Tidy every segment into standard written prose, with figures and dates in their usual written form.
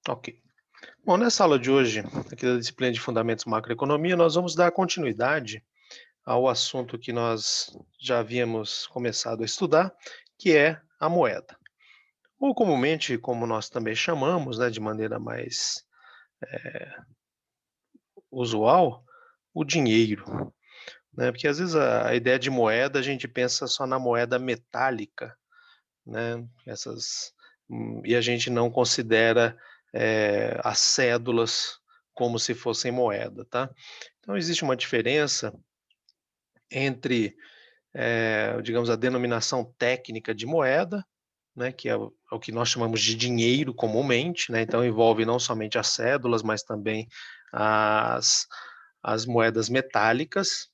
Ok. Bom, nessa aula de hoje, aqui da disciplina de Fundamentos Macroeconomia, nós vamos dar continuidade ao assunto que nós já havíamos começado a estudar, que é a moeda. Ou comumente, como nós também chamamos, né, de maneira mais usual, o dinheiro, né? Porque às vezes a ideia de moeda a gente pensa só na moeda metálica, né? E a gente não considera as cédulas como se fossem moeda, tá? Então existe uma diferença entre, digamos, a denominação técnica de moeda, né, que é o que nós chamamos de dinheiro comumente, né? Então envolve não somente as cédulas, mas também as, as moedas metálicas.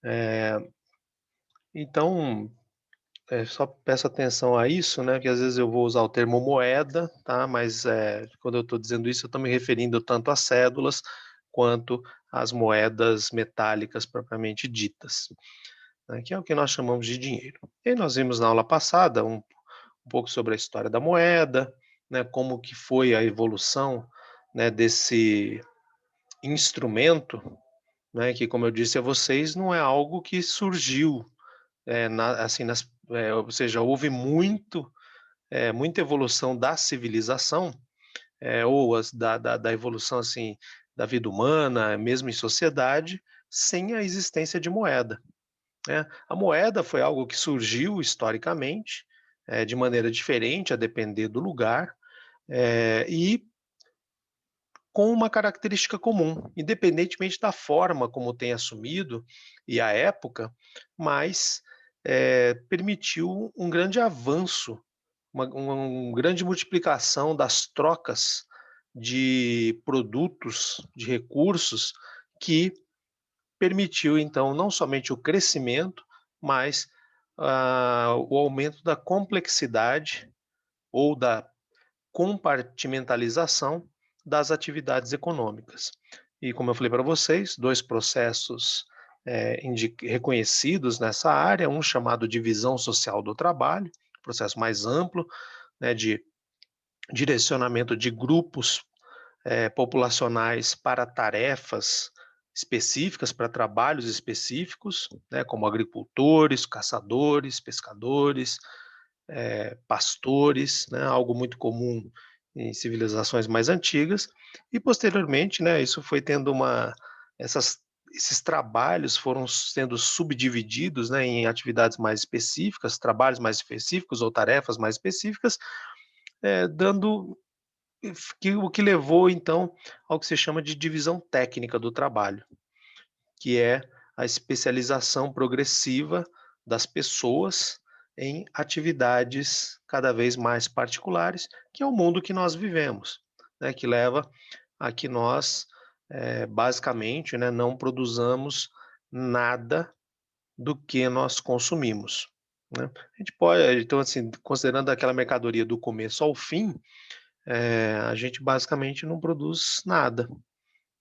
Eh, então, só peço atenção a isso, né, que às vezes eu vou usar o termo moeda, tá, mas, quando eu estou dizendo isso, eu estou me referindo tanto às cédulas, quanto às moedas metálicas propriamente ditas, né, que é o que nós chamamos de dinheiro. E nós vimos na aula passada um pouco sobre a história da moeda, né, como que foi a evolução, né, desse instrumento, né, que como eu disse a vocês, não é algo que surgiu, assim, ou seja, houve muita evolução da civilização, ou da evolução assim da vida humana, mesmo em sociedade, sem a existência de moeda, né? A moeda foi algo que surgiu historicamente, de maneira diferente, a depender do lugar, e com uma característica comum, independentemente da forma como tem assumido e a época, mas permitiu um grande avanço, uma grande multiplicação das trocas de produtos, de recursos, que permitiu então não somente o crescimento, mas o aumento da complexidade ou da compartimentalização das atividades econômicas. E como eu falei para vocês, dois processos reconhecidos nessa área, um chamado divisão social do trabalho, processo mais amplo, né, de direcionamento de grupos populacionais para tarefas específicas, para trabalhos específicos, né, como agricultores, caçadores, pescadores, pastores, né, algo muito comum em civilizações mais antigas, e posteriormente, né, isso foi tendo essas, esses trabalhos foram sendo subdivididos, né, em atividades mais específicas, trabalhos mais específicos ou tarefas mais específicas, dando o que levou então ao que se chama de divisão técnica do trabalho, que é a especialização progressiva das pessoas em atividades cada vez mais particulares, que é o mundo que nós vivemos, né, que leva a que nós, basicamente, né, não produzamos nada do que nós consumimos, né. A gente pode então, assim, considerando aquela mercadoria do começo ao fim, a gente basicamente não produz nada,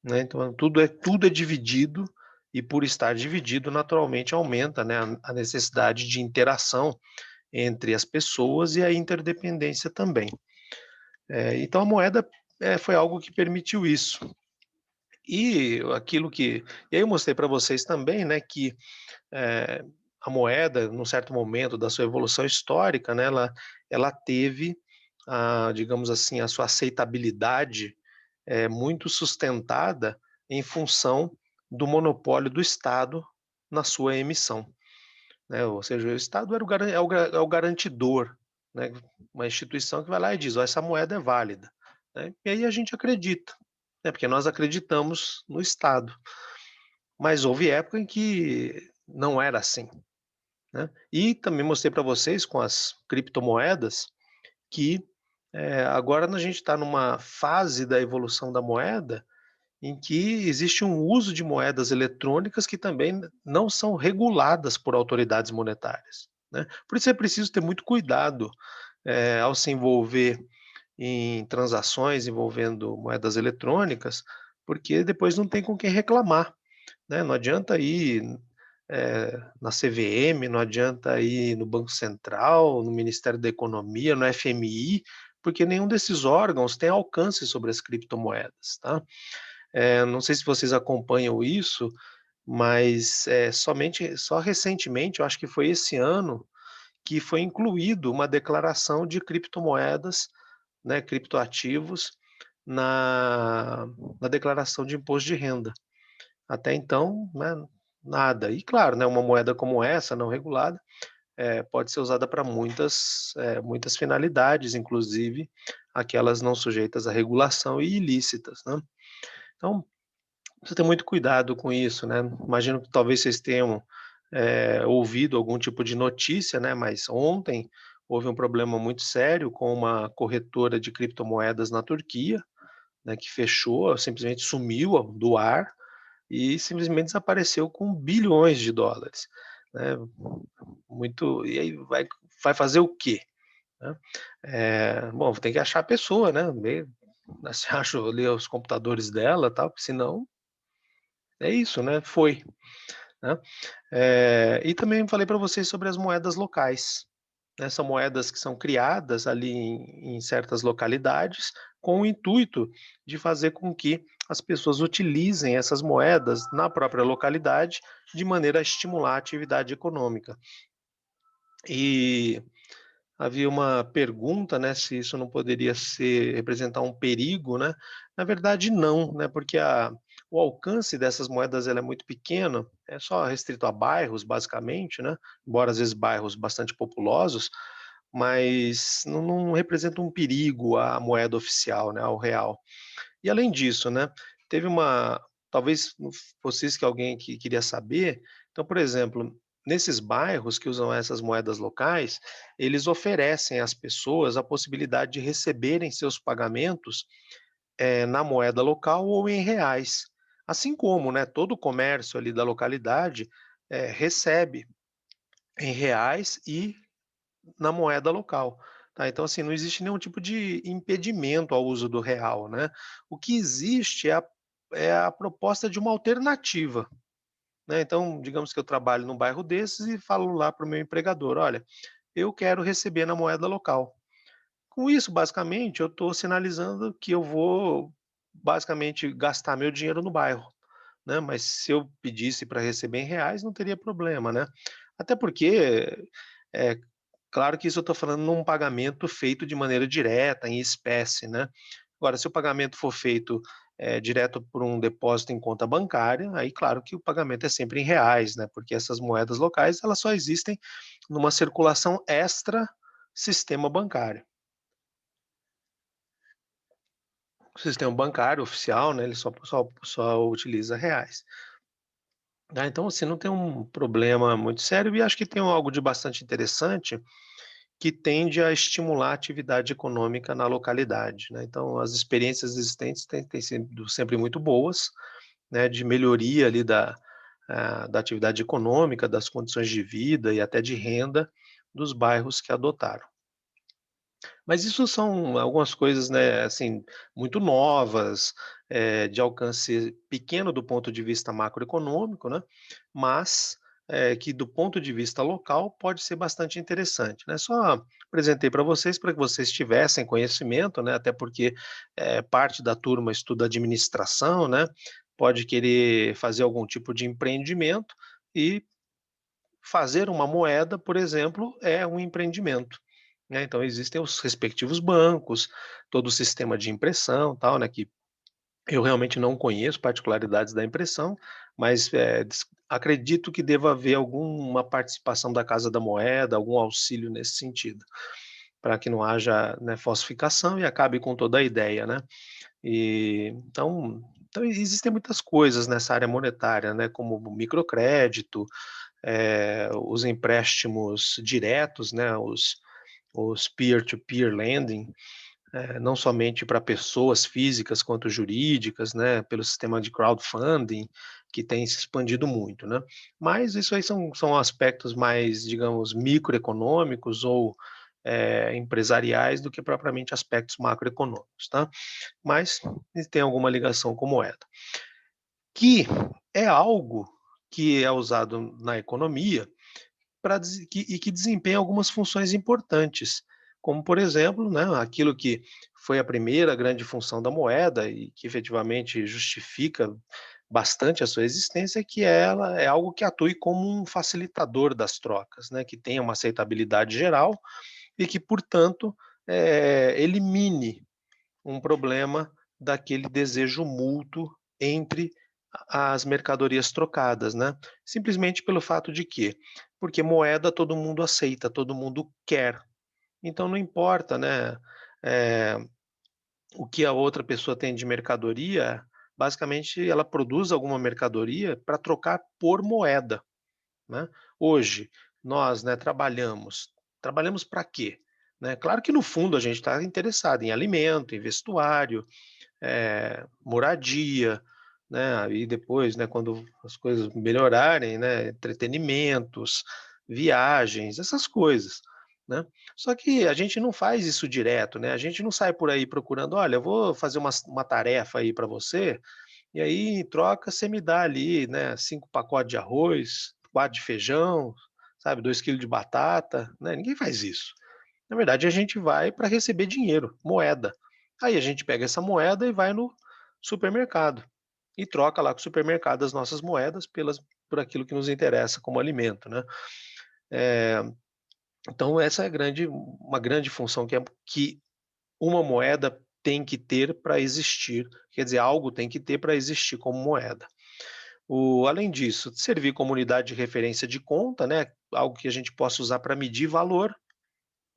né, então tudo é dividido e por estar dividido naturalmente aumenta, né, a necessidade de interação entre as pessoas e a interdependência também. Então a moeda, foi algo que permitiu isso. E aquilo que e aí eu mostrei para vocês também, né, que, eh, a moeda num certo momento da sua evolução histórica, né, ela teve digamos assim, a sua aceitabilidade muito sustentada em função do monopólio do Estado na sua emissão, né, ou seja, o Estado era é o garantidor, né, uma instituição que vai lá e diz: "Ó, essa moeda é válida", né, e aí a gente acredita, né, porque nós acreditamos no Estado. Mas houve época em que não era assim, né. E também mostrei para vocês com as criptomoedas que, agora a gente está numa fase da evolução da moeda em que existe um uso de moedas eletrônicas que também não são reguladas por autoridades monetárias, né. Por isso é preciso ter muito cuidado, ao se envolver em transações envolvendo moedas eletrônicas, porque depois não tem com quem reclamar, né. Não adianta ir, na CVM, não adianta ir no Banco Central, no Ministério da Economia, no FMI, porque nenhum desses órgãos tem alcance sobre as criptomoedas, tá? Não sei se vocês acompanham isso, mas, só recentemente, eu acho que foi esse ano, que foi incluído uma declaração de criptomoedas, né, criptoativos, na declaração de imposto de renda. Até então, né, nada. E claro, né, uma moeda como essa, não regulada, pode ser usada para muitas finalidades, inclusive aquelas não sujeitas à regulação e ilícitas, né. Então, precisa ter muito cuidado com isso, né. Imagino que talvez vocês tenham, ouvido algum tipo de notícia, né, mas ontem houve um problema muito sério com uma corretora de criptomoedas na Turquia, né, que fechou, simplesmente sumiu do ar e simplesmente desapareceu com bilhões de dólares, né. Muito, e aí vai fazer o quê, né? Bom, tem que achar a pessoa, né, ver se acha ali os computadores dela, tal, senão é isso, né, foi, né. E também falei para vocês sobre as moedas locais, né, são moedas que são criadas ali em certas localidades, com o intuito de fazer com que as pessoas utilizem essas moedas na própria localidade, de maneira a estimular a atividade econômica. E havia uma pergunta, né, se isso não poderia representar um perigo, né. Na verdade não, né, porque o alcance dessas moedas ela é muito pequeno, é só restrito a bairros basicamente, né, embora às vezes bairros bastante populosos, mas não representa um perigo à moeda oficial, né, ao real. E além disso, né, teve uma, talvez não fosse isso que alguém que queria saber, então, por exemplo, nesses bairros que usam essas moedas locais, eles oferecem às pessoas a possibilidade de receberem seus pagamentos, na moeda local ou em reais. Assim como, né, todo o comércio ali da localidade, recebe em reais e na moeda local, tá. Então, assim, não existe nenhum tipo de impedimento ao uso do real, né. O que existe é a proposta de uma alternativa, né. Então, digamos que eu trabalho num bairro desses e falo lá para o meu empregador: "Olha, eu quero receber na moeda local". Com isso, basicamente, eu estou sinalizando que eu vou, basicamente, gastar meu dinheiro no bairro, né, mas se eu pedisse para receber em reais, não teria problema, né. Até porque, é claro que isso eu estou falando num pagamento feito de maneira direta, em espécie, né. Agora, se o pagamento for feito, direto por um depósito em conta bancária, aí claro que o pagamento é sempre em reais, né, porque essas moedas locais, elas só existem numa circulação extra sistema bancário. O sistema bancário oficial, né, ele só utiliza reais. Então, assim, não tem um problema muito sério e acho que tem algo de bastante interessante, que tende a estimular a atividade econômica na localidade, né. Então as experiências existentes têm sido sempre muito boas, né, de melhoria ali da atividade econômica, das condições de vida e até de renda dos bairros que adotaram. Mas isso são algumas coisas, né, assim, muito novas, de alcance pequeno do ponto de vista macroeconômico, né, mas, que do ponto de vista local pode ser bastante interessante, né. Só apresentei para que vocês tivessem conhecimento, né, até porque, parte da turma estuda administração, né, pode querer fazer algum tipo de empreendimento e fazer uma moeda, por exemplo, é um empreendimento, né. Então existem os respectivos bancos, todo o sistema de impressão, tal, né, que eu realmente não conheço particularidades da impressão, mas, acredito que deva haver alguma participação da Casa da Moeda, algum auxílio nesse sentido, para que não haja, né, falsificação e acabe com toda a ideia, né. Então existem muitas coisas nessa área monetária, né, como o microcrédito, os empréstimos diretos, né, os peer-to-peer lending, não somente para pessoas físicas quanto jurídicas, né, pelo sistema de crowdfunding, que tem se expandido muito, né. Mas isso aí são aspectos mais, digamos, microeconômicos ou, empresariais do que propriamente aspectos macroeconômicos, tá. Mas tem alguma ligação com moeda. Que é algo que é usado na economia que desempenha algumas funções importantes, como por exemplo, né, aquilo que foi a primeira grande função da moeda e que efetivamente justifica bastante a sua existência, que ela é algo que atue como um facilitador das trocas, né, que tenha uma aceitabilidade geral e que, portanto, elimine um problema daquele desejo mútuo entre as mercadorias trocadas, né? Simplesmente pelo fato de que, porque moeda todo mundo aceita, todo mundo quer. Então não importa, né, eh, o que a outra pessoa tem de mercadoria, basicamente ela produz alguma mercadoria para trocar por moeda, né. Hoje nós, né, trabalhamos para quê? Né, claro que no fundo a gente está interessado em alimento, em vestuário, moradia, né, e depois, né, quando as coisas melhorarem, né, entretenimentos, viagens, essas coisas, né. Só que a gente não faz isso direto, né, a gente não sai por aí procurando: "Olha, eu vou fazer uma tarefa aí para você, e aí em troca você me dá ali, né, 5 pacotes de arroz, 4 de feijão, sabe, 2 quilos de batata", né, ninguém faz isso. Na verdade, a gente vai para receber dinheiro, moeda. Aí a gente pega essa moeda e vai no supermercado e troca lá com o supermercado as nossas moedas por aquilo que nos interessa como alimento, né. Eh, então essa é uma grande função que uma moeda tem que ter para existir, quer dizer, algo tem que ter para existir como moeda. Além disso, servir como unidade de referência de conta, né, algo que a gente possa usar para medir valor,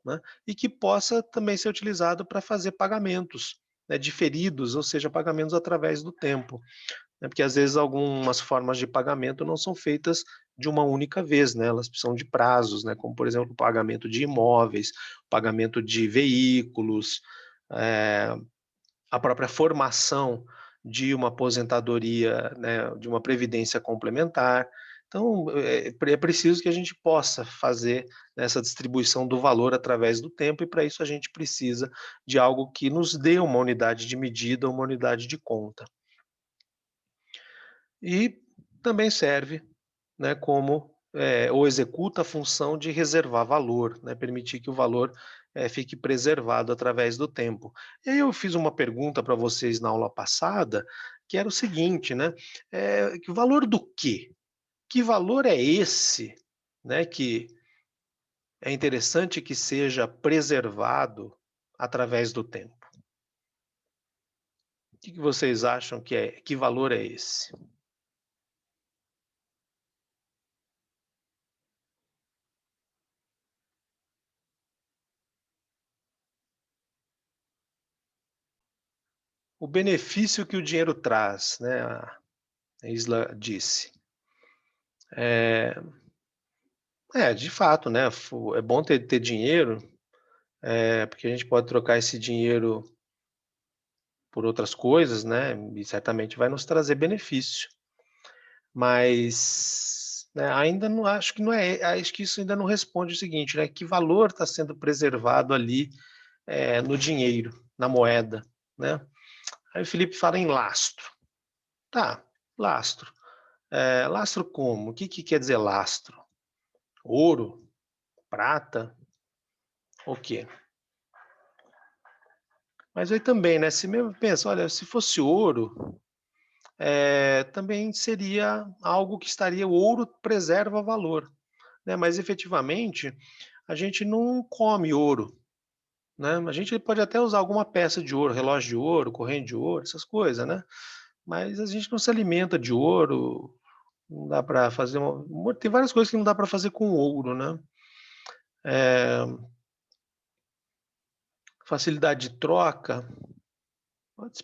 né, e que possa também ser utilizado para fazer pagamentos, né, diferidos, ou seja, pagamentos através do tempo, né, porque às vezes algumas formas de pagamento não são feitas de uma única vez, né, elas precisam de prazos, né, como por exemplo o pagamento de imóveis, pagamento de veículos, eh, a própria formação de uma aposentadoria, né, de uma previdência complementar. Então, é preciso que a gente possa fazer essa distribuição do valor através do tempo, e para isso a gente precisa de algo que nos dê uma unidade de medida, uma unidade de conta. E também serve, né, como, ou executa a função de reservar valor, né, permitir que o valor, fique preservado através do tempo. E aí eu fiz uma pergunta para vocês na aula passada, que era o seguinte, né, que valor do quê? Que valor é esse, né, que é interessante que seja preservado através do tempo? O que que vocês acham que valor é esse? O benefício que o dinheiro traz, né, a Isla disse. É, de fato, né, é bom ter dinheiro, porque a gente pode trocar esse dinheiro por outras coisas, né, e certamente vai nos trazer benefício. Mas, né, ainda não acho que não é acho que isso ainda não responde o seguinte, né, que valor está sendo preservado ali, no dinheiro, na moeda, né. Aí o Felipe fala em lastro. Tá, lastro. Lastro como? O que que quer dizer lastro? Ouro? Prata? O quê? Mas aí também, né, se mesmo pensa, olha, se fosse ouro, também seria algo que estaria o ouro preserva valor, né, mas efetivamente a gente não come ouro, né, a gente pode até usar alguma peça de ouro, relógio de ouro, corrente de ouro, essas coisas, né, mas a gente não se alimenta de ouro, não dá para fazer tem várias coisas que não dá para fazer com ouro, né. Eh, Facilidade de troca,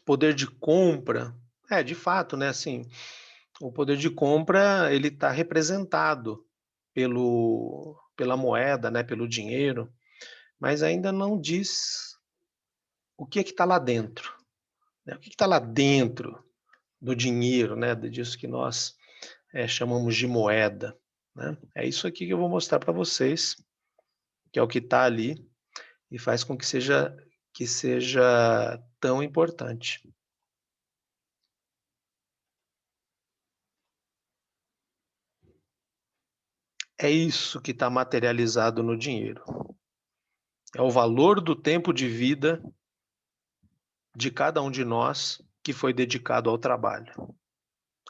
poder de compra, de fato, né, assim, o poder de compra ele está representado pela moeda, né, pelo dinheiro, mas ainda não diz o que é que está lá dentro, né, o que está lá dentro do dinheiro, né, disso que nós, chamamos de moeda, né. É isso aqui que eu vou mostrar para vocês, que é o que está ali e faz com que seja tão importante. É isso que está materializado no dinheiro. É o valor do tempo de vida de cada um de nós que foi dedicado ao trabalho,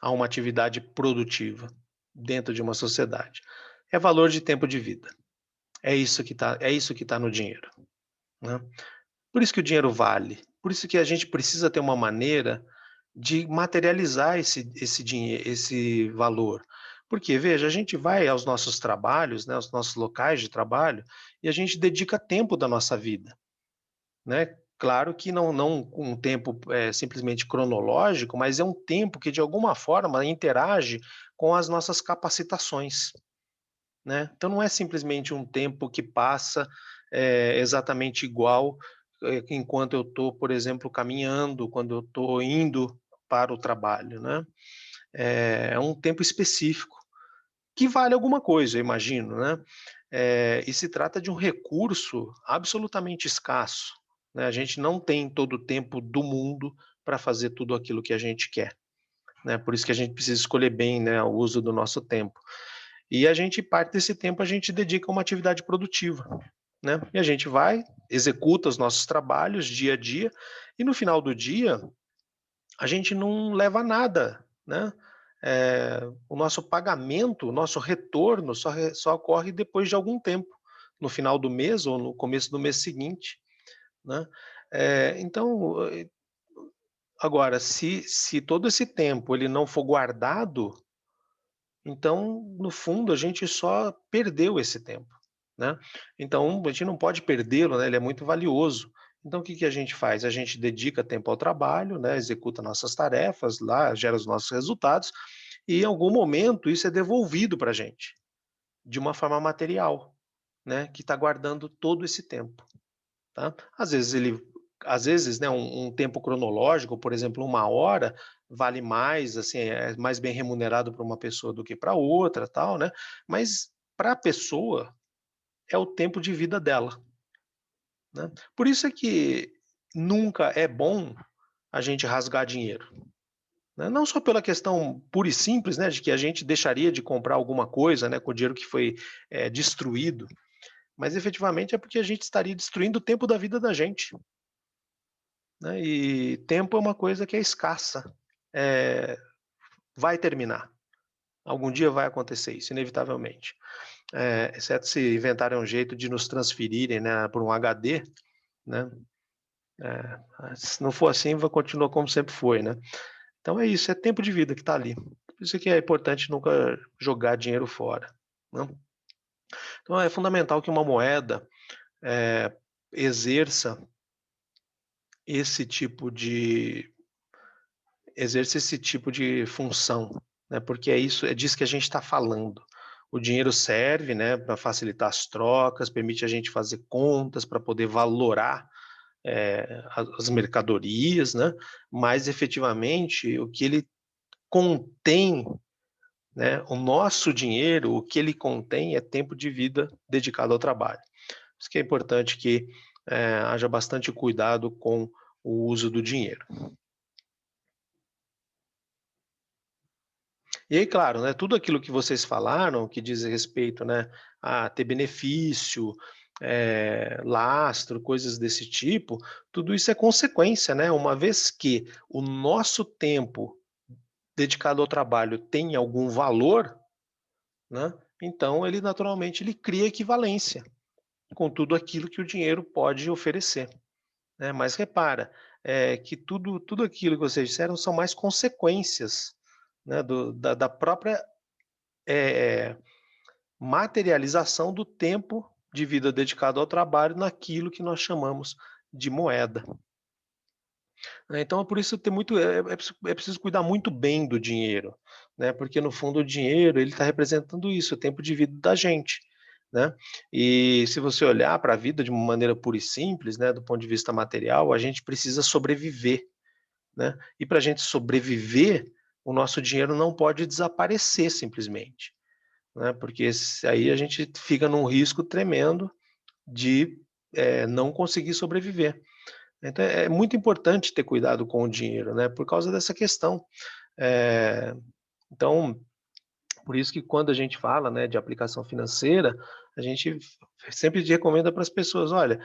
a uma atividade produtiva dentro de uma sociedade. É valor de tempo de vida. É isso que tá no dinheiro, né. Por isso que o dinheiro vale, por isso que a gente precisa ter uma maneira de materializar esse valor. Porque, veja, a gente vai aos nossos trabalhos, né, aos nossos locais de trabalho, e a gente dedica tempo da nossa vida, né. Claro que não um tempo, simplesmente cronológico, mas é um tempo que de alguma forma interage com as nossas capacitações, né. Então não é simplesmente um tempo que passa, exatamente igual, enquanto eu estou, por exemplo, caminhando, quando eu estou indo para o trabalho, né. É um tempo específico, que vale alguma coisa, eu imagino, né. E se trata de um recurso absolutamente escasso, né, a gente não tem todo o tempo do mundo para fazer tudo aquilo que a gente quer, né, por isso que a gente precisa escolher bem, né, o uso do nosso tempo. E a gente parte desse tempo a gente dedica a uma atividade produtiva, né, e a gente vai, executa os nossos trabalhos dia a dia, e no final do dia, a gente não leva nada, né, o nosso pagamento, o nosso retorno só ocorre depois de algum tempo, no final do mês ou no começo do mês seguinte, né. Então, agora se todo esse tempo ele não for guardado, então, no fundo, a gente só perdeu esse tempo, né. Então, a gente não pode perdê-lo, né, ele é muito valioso. Então o que que a gente faz? A gente dedica tempo ao trabalho, né, executa nossas tarefas lá, gera os nossos resultados, e em algum momento isso é devolvido para a gente, de uma forma material, né, que está guardando todo esse tempo, tá. Às vezes, né, um tempo cronológico, por exemplo, 1 hora, vale mais, assim, é mais bem remunerado para uma pessoa do que para outra, tal, né, mas para a pessoa é o tempo de vida dela, né. Por isso é que nunca é bom a gente rasgar dinheiro, né, não só pela questão pura e simples, né, de que a gente deixaria de comprar alguma coisa, né, com o dinheiro que foi, destruído, mas efetivamente é porque a gente estaria destruindo o tempo da vida da gente. Né, e tempo é uma coisa que é escassa, eh, vai terminar, algum dia vai acontecer isso, inevitavelmente, exceto se inventarem um jeito de nos transferirem, né, por um HD, né, se não for assim, vai continuar como sempre foi, né. Então é isso, é tempo de vida que está ali, por isso que é importante nunca jogar dinheiro fora, né. Então é fundamental que uma moeda, eh, exerça esse tipo de exerça esse tipo de função, né, porque é disso que a gente está falando. O dinheiro serve, né, para facilitar as trocas, permite a gente fazer contas para poder valorar, as mercadorias, né, mas efetivamente o que ele contém, né, o nosso dinheiro, o que ele contém é tempo de vida dedicado ao trabalho. Por isso que é importante que, haja bastante cuidado com o uso do dinheiro. E aí, claro, né, tudo aquilo que vocês falaram, que diz respeito, né, a ter benefício, lastro, coisas desse tipo, tudo isso é consequência, né, uma vez que o nosso tempo dedicado ao trabalho tem algum valor, né, então ele naturalmente ele cria equivalência com tudo aquilo que o dinheiro pode oferecer, né. Mas repara, que tudo aquilo que vocês disseram são mais consequências, né, da própria, eh materialização do tempo de vida dedicado ao trabalho naquilo que nós chamamos de moeda, né. Então é por isso ter muito é preciso cuidar muito bem do dinheiro, né, porque no fundo o dinheiro ele está representando isso, o tempo de vida da gente, né. E se você olhar para a vida de uma maneira pura e simples, né, do ponto de vista material, a gente precisa sobreviver, né. E para a gente sobreviver, o nosso dinheiro não pode desaparecer simplesmente, né, porque aí a gente fica num risco tremendo de, não conseguir sobreviver. Então é muito importante ter cuidado com o dinheiro, né, por causa dessa questão. Eh, então, por isso que quando a gente fala, né, de aplicação financeira, A gente sempre recomenda para as pessoas: "Olha,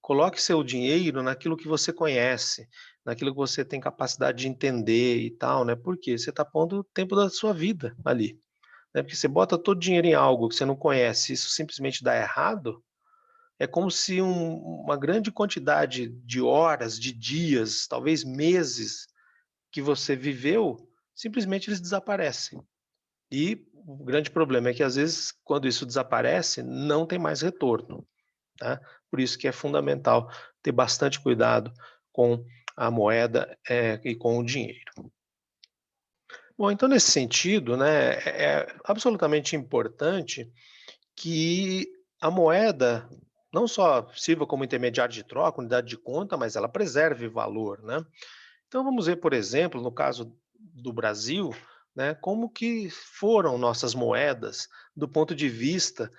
coloque seu dinheiro naquilo que você conhece, naquilo que você tem capacidade de entender e tal, né, porque você está pondo o tempo da sua vida ali, né, porque você bota todo o dinheiro em algo que você não conhece, e isso simplesmente dá errado, é como se uma grande quantidade de horas, de dias, talvez meses que você viveu, simplesmente eles desaparecem. E o grande problema é que, às vezes, quando isso desaparece, não tem mais retorno, tá. Por isso que é fundamental ter bastante cuidado com a moeda, e com o dinheiro. Bom, então nesse sentido, né, é absolutamente importante que a moeda não só sirva como intermediário de troca, unidade de conta, mas ela preserve valor, né. Então vamos ver, por exemplo, no caso do Brasil, né, como que foram nossas moedas do ponto de vista,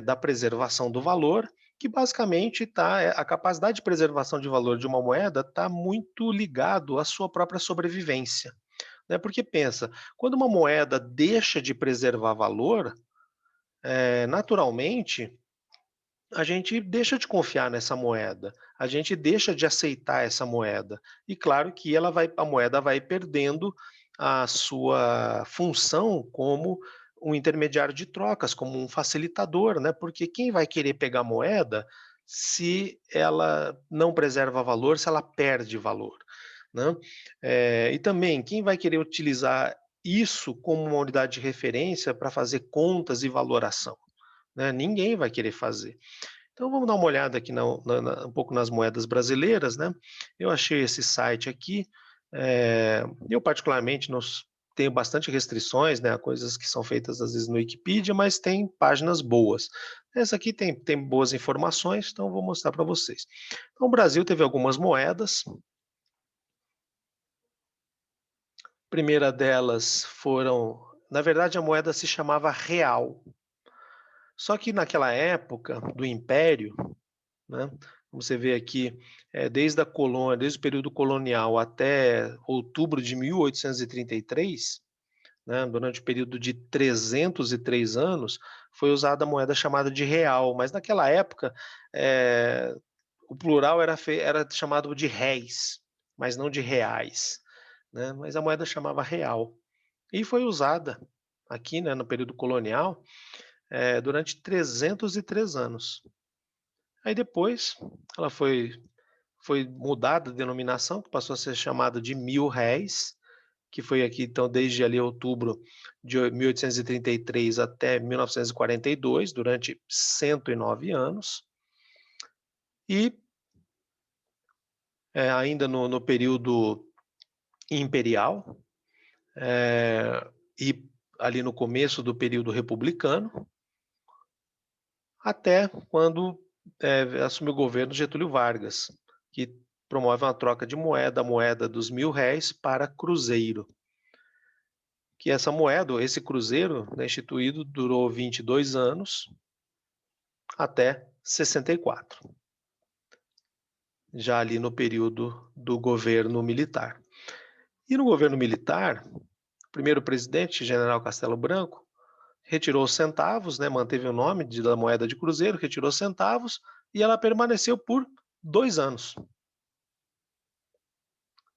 da preservação do valor, que basicamente a capacidade de preservação de valor de uma moeda está muito ligado à sua própria sobrevivência, né. Porque pensa, quando uma moeda deixa de preservar valor, naturalmente a gente deixa de confiar nessa moeda, a gente deixa de aceitar essa moeda. E claro que a moeda vai perdendo a sua função como um intermediário de trocas, como um facilitador, né? Porque quem vai querer pegar moeda se ela não preserva valor, se ela perde valor, né? E também, quem vai querer utilizar isso como uma unidade de referência para fazer contas e valoração, né? Ninguém vai querer fazer. Então vamos dar uma olhada aqui um pouco nas moedas brasileiras, né? Eu achei esse site aqui, eu particularmente tenho bastante restrições, né, a coisas que são feitas às vezes no Wikipedia, mas tem páginas boas. Essa aqui tem boas informações, então vou mostrar para vocês. Então o Brasil teve algumas moedas, a primeira delas na verdade a moeda se chamava real, só que naquela época do Império, né, como você vê aqui, desde a colônia, desde o período colonial até outubro de 1833, né, durante o período de 303 anos, foi usada a moeda chamada de real, mas naquela época, o plural era chamado de réis, mas não de reais, né, mas a moeda chamava real. E foi usada aqui, né, no período colonial, durante 303 anos. Aí depois ela foi mudada a denominação, que passou a ser chamada de mil-réis, que foi aqui então desde ali outubro de 1833 até 1942, durante 109 anos. E, ainda no período imperial, e ali no começo do período republicano, até quando, assumiu o governo Getúlio Vargas, que promove uma troca de moeda, a moeda dos mil-réis para cruzeiro. Que esse cruzeiro, né, instituído, durou 22 anos, até 64, já ali no período do governo militar. E no governo militar, o primeiro presidente, General Castelo Branco, retirou os centavos, né, manteve o nome da moeda de cruzeiro, retirou os centavos, e ela permaneceu por 2 anos.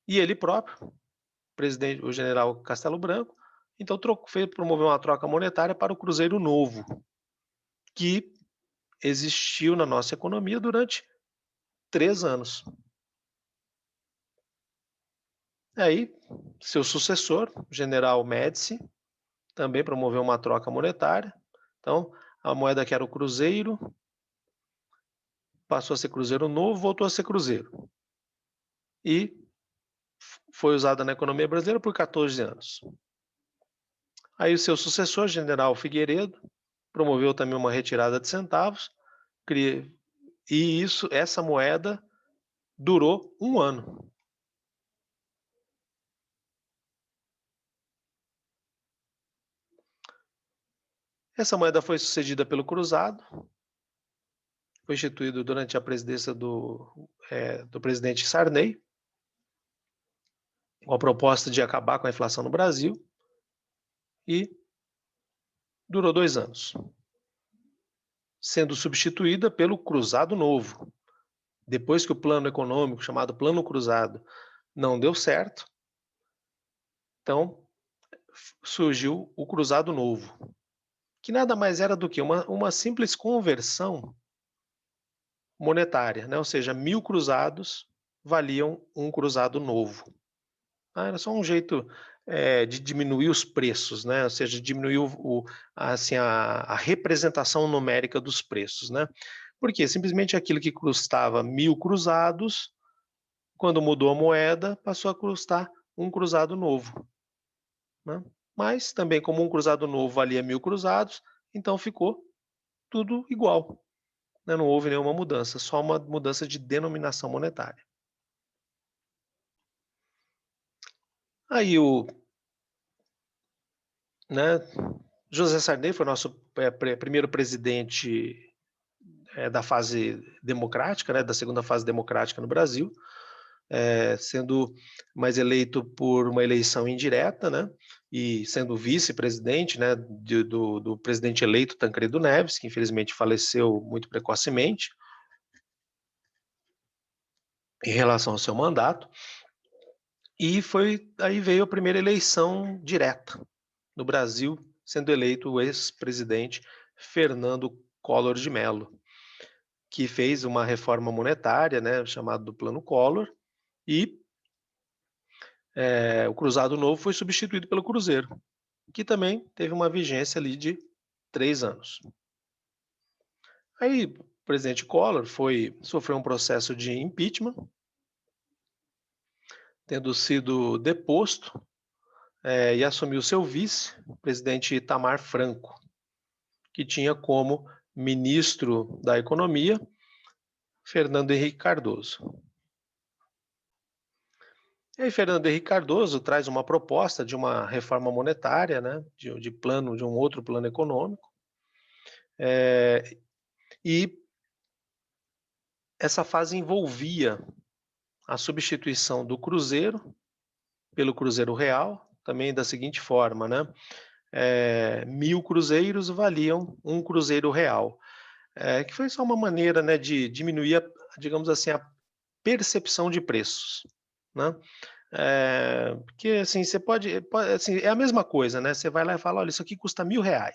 E ele próprio, o general Castelo Branco, então promoveu uma troca monetária para o cruzeiro novo, que existiu na nossa economia durante 3 anos. Aí, seu sucessor, o general Médici, também promoveu uma troca monetária. Então, a moeda que era o cruzeiro passou a ser cruzeiro novo, voltou a ser cruzeiro. E foi usada na economia brasileira por 14 anos. Aí o seu sucessor, general Figueiredo, promoveu também uma retirada de centavos, e essa moeda durou 1 ano. Essa moeda foi sucedida pelo cruzado, foi instituído durante a presidência do presidente Sarney, com a proposta de acabar com a inflação no Brasil, e durou 2 anos. sendo substituída pelo cruzado novo. Depois que o plano econômico, chamado Plano Cruzado, não deu certo, então surgiu o cruzado novo, que nada mais era do que uma simples conversão monetária, né? Ou seja, 1000 cruzados valiam um cruzado novo. Era só um jeito de diminuir os preços, né? Ou seja, diminuir assim, a representação numérica dos preços, né? Porque simplesmente aquilo que custava 1000 cruzados, quando mudou a moeda, passou a custar um cruzado novo, né? Mas também, como um cruzado novo valia 1000 cruzados, então ficou tudo igual, né? Não houve nenhuma mudança, só uma mudança de denominação monetária. Aí né, José Sarney foi nosso primeiro presidente da fase democrática, né, da segunda fase democrática no Brasil, sendo mais eleito por uma eleição indireta, né, e sendo vice-presidente, né, do presidente eleito Tancredo Neves, que infelizmente faleceu muito precocemente em relação ao seu mandato, e aí veio a primeira eleição direta no Brasil, sendo eleito o ex-presidente Fernando Collor de Mello, que fez uma reforma monetária, né, chamada do Plano Collor, e o Cruzado Novo foi substituído pelo Cruzeiro, que também teve uma vigência ali de 3 anos. Aí o presidente Collor sofreu um processo de impeachment, tendo sido deposto, e assumiu seu vice, o presidente Itamar Franco, que tinha como ministro da Economia Fernando Henrique Cardoso. E aí Fernando Henrique Cardoso traz uma proposta de uma reforma monetária, né, de um outro plano econômico, e essa fase envolvia a substituição do Cruzeiro pelo Cruzeiro Real, também da seguinte forma, né? 1000 cruzeiros valiam um Cruzeiro Real, que foi só uma maneira, né, de diminuir, digamos assim, a percepção de preços, né? Porque assim, você assim, é a mesma coisa, né? Você vai lá e fala, olha, isso aqui custa R$ 1.000.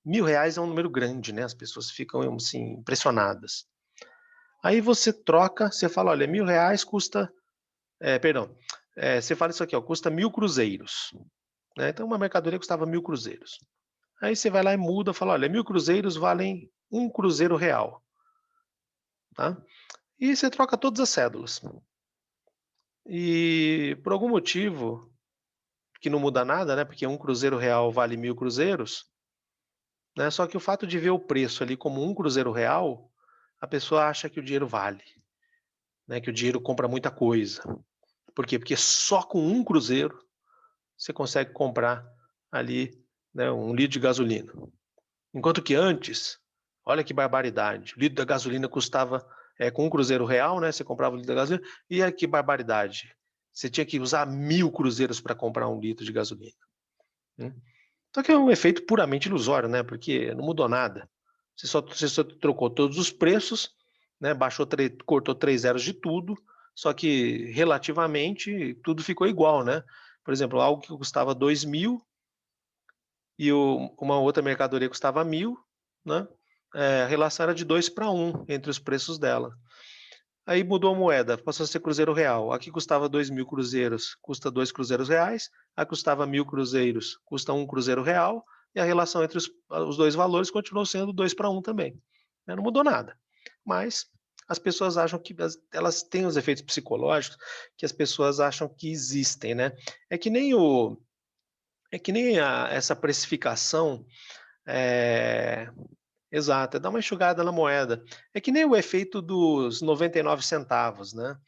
R$ 1.000 é um número grande, né? As pessoas ficam assim, impressionadas. Aí você troca, você fala, olha, R$ 1.000 custa, perdão, você fala isso aqui, ó, custa 1000 cruzeiros, né? Então uma mercadoria custava 1000 cruzeiros. Aí você vai lá e muda, fala, olha, 1000 cruzeiros valem um Cruzeiro Real, tá? E você troca todas as cédulas. E por algum motivo que não muda nada, né? Porque um Cruzeiro Real vale 1000 cruzeiros, né? Só que o fato de ver o preço ali como um Cruzeiro Real, a pessoa acha que o dinheiro vale, né? Que o dinheiro compra muita coisa. Por quê? Porque só com um Cruzeiro você consegue comprar ali, né, um litro de gasolina. Enquanto que antes, olha que barbaridade, o litro da gasolina custava, com um Cruzeiro Real, né? Você comprava o litro da gasolina, e que barbaridade. Você tinha que usar 1000 cruzeiros para comprar um litro de gasolina, né? Só que é um efeito puramente ilusório, né? Porque não mudou nada. Você só trocou todos os preços, né? Cortou 3 zeros de tudo, só que relativamente tudo ficou igual, né? Por exemplo, algo que custava 2.000 e uma outra mercadoria custava 1.000, né? A relação era de 2 para 1 entre os preços dela. Aí mudou a moeda, passou a ser Cruzeiro Real. Aqui custava 2.000 cruzeiros, custa 2 cruzeiros reais. Aqui custava 1.000 cruzeiros, custa 1 Cruzeiro Real. E a relação entre os dois valores continuou sendo 2 para 1 também, né? Não mudou nada. Mas as pessoas acham que elas têm os efeitos psicológicos que as pessoas acham que existem, né? É que nem essa precificação, é, exato, dá uma enxugada na moeda. É que nem o efeito dos 99 centavos, né?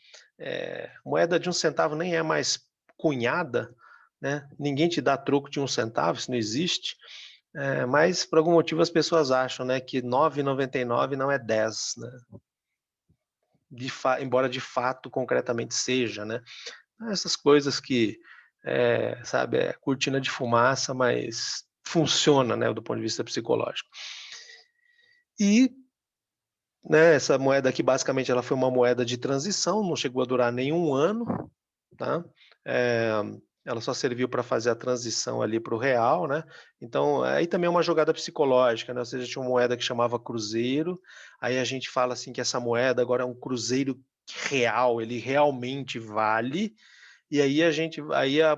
Moeda de 1 centavo nem é mais cunhada, né? Ninguém te dá troco de 1 centavo, isso não existe. Mas por algum motivo as pessoas acham, né, que 9,99 não é 10, né? Embora de fato, concretamente seja, né? Essas coisas que, sabe, é cortina de fumaça, mas funciona, né, do ponto de vista psicológico. E, né, essa moeda aqui, basicamente, ela foi uma moeda de transição, não chegou a durar nenhum ano, tá? Eh, ela só serviu para fazer a transição ali para o real, né? Então, aí também é uma jogada psicológica, né? Ou seja, tinha uma moeda que chamava cruzeiro, aí a gente fala assim que essa moeda agora é um cruzeiro real, ele realmente vale, e aí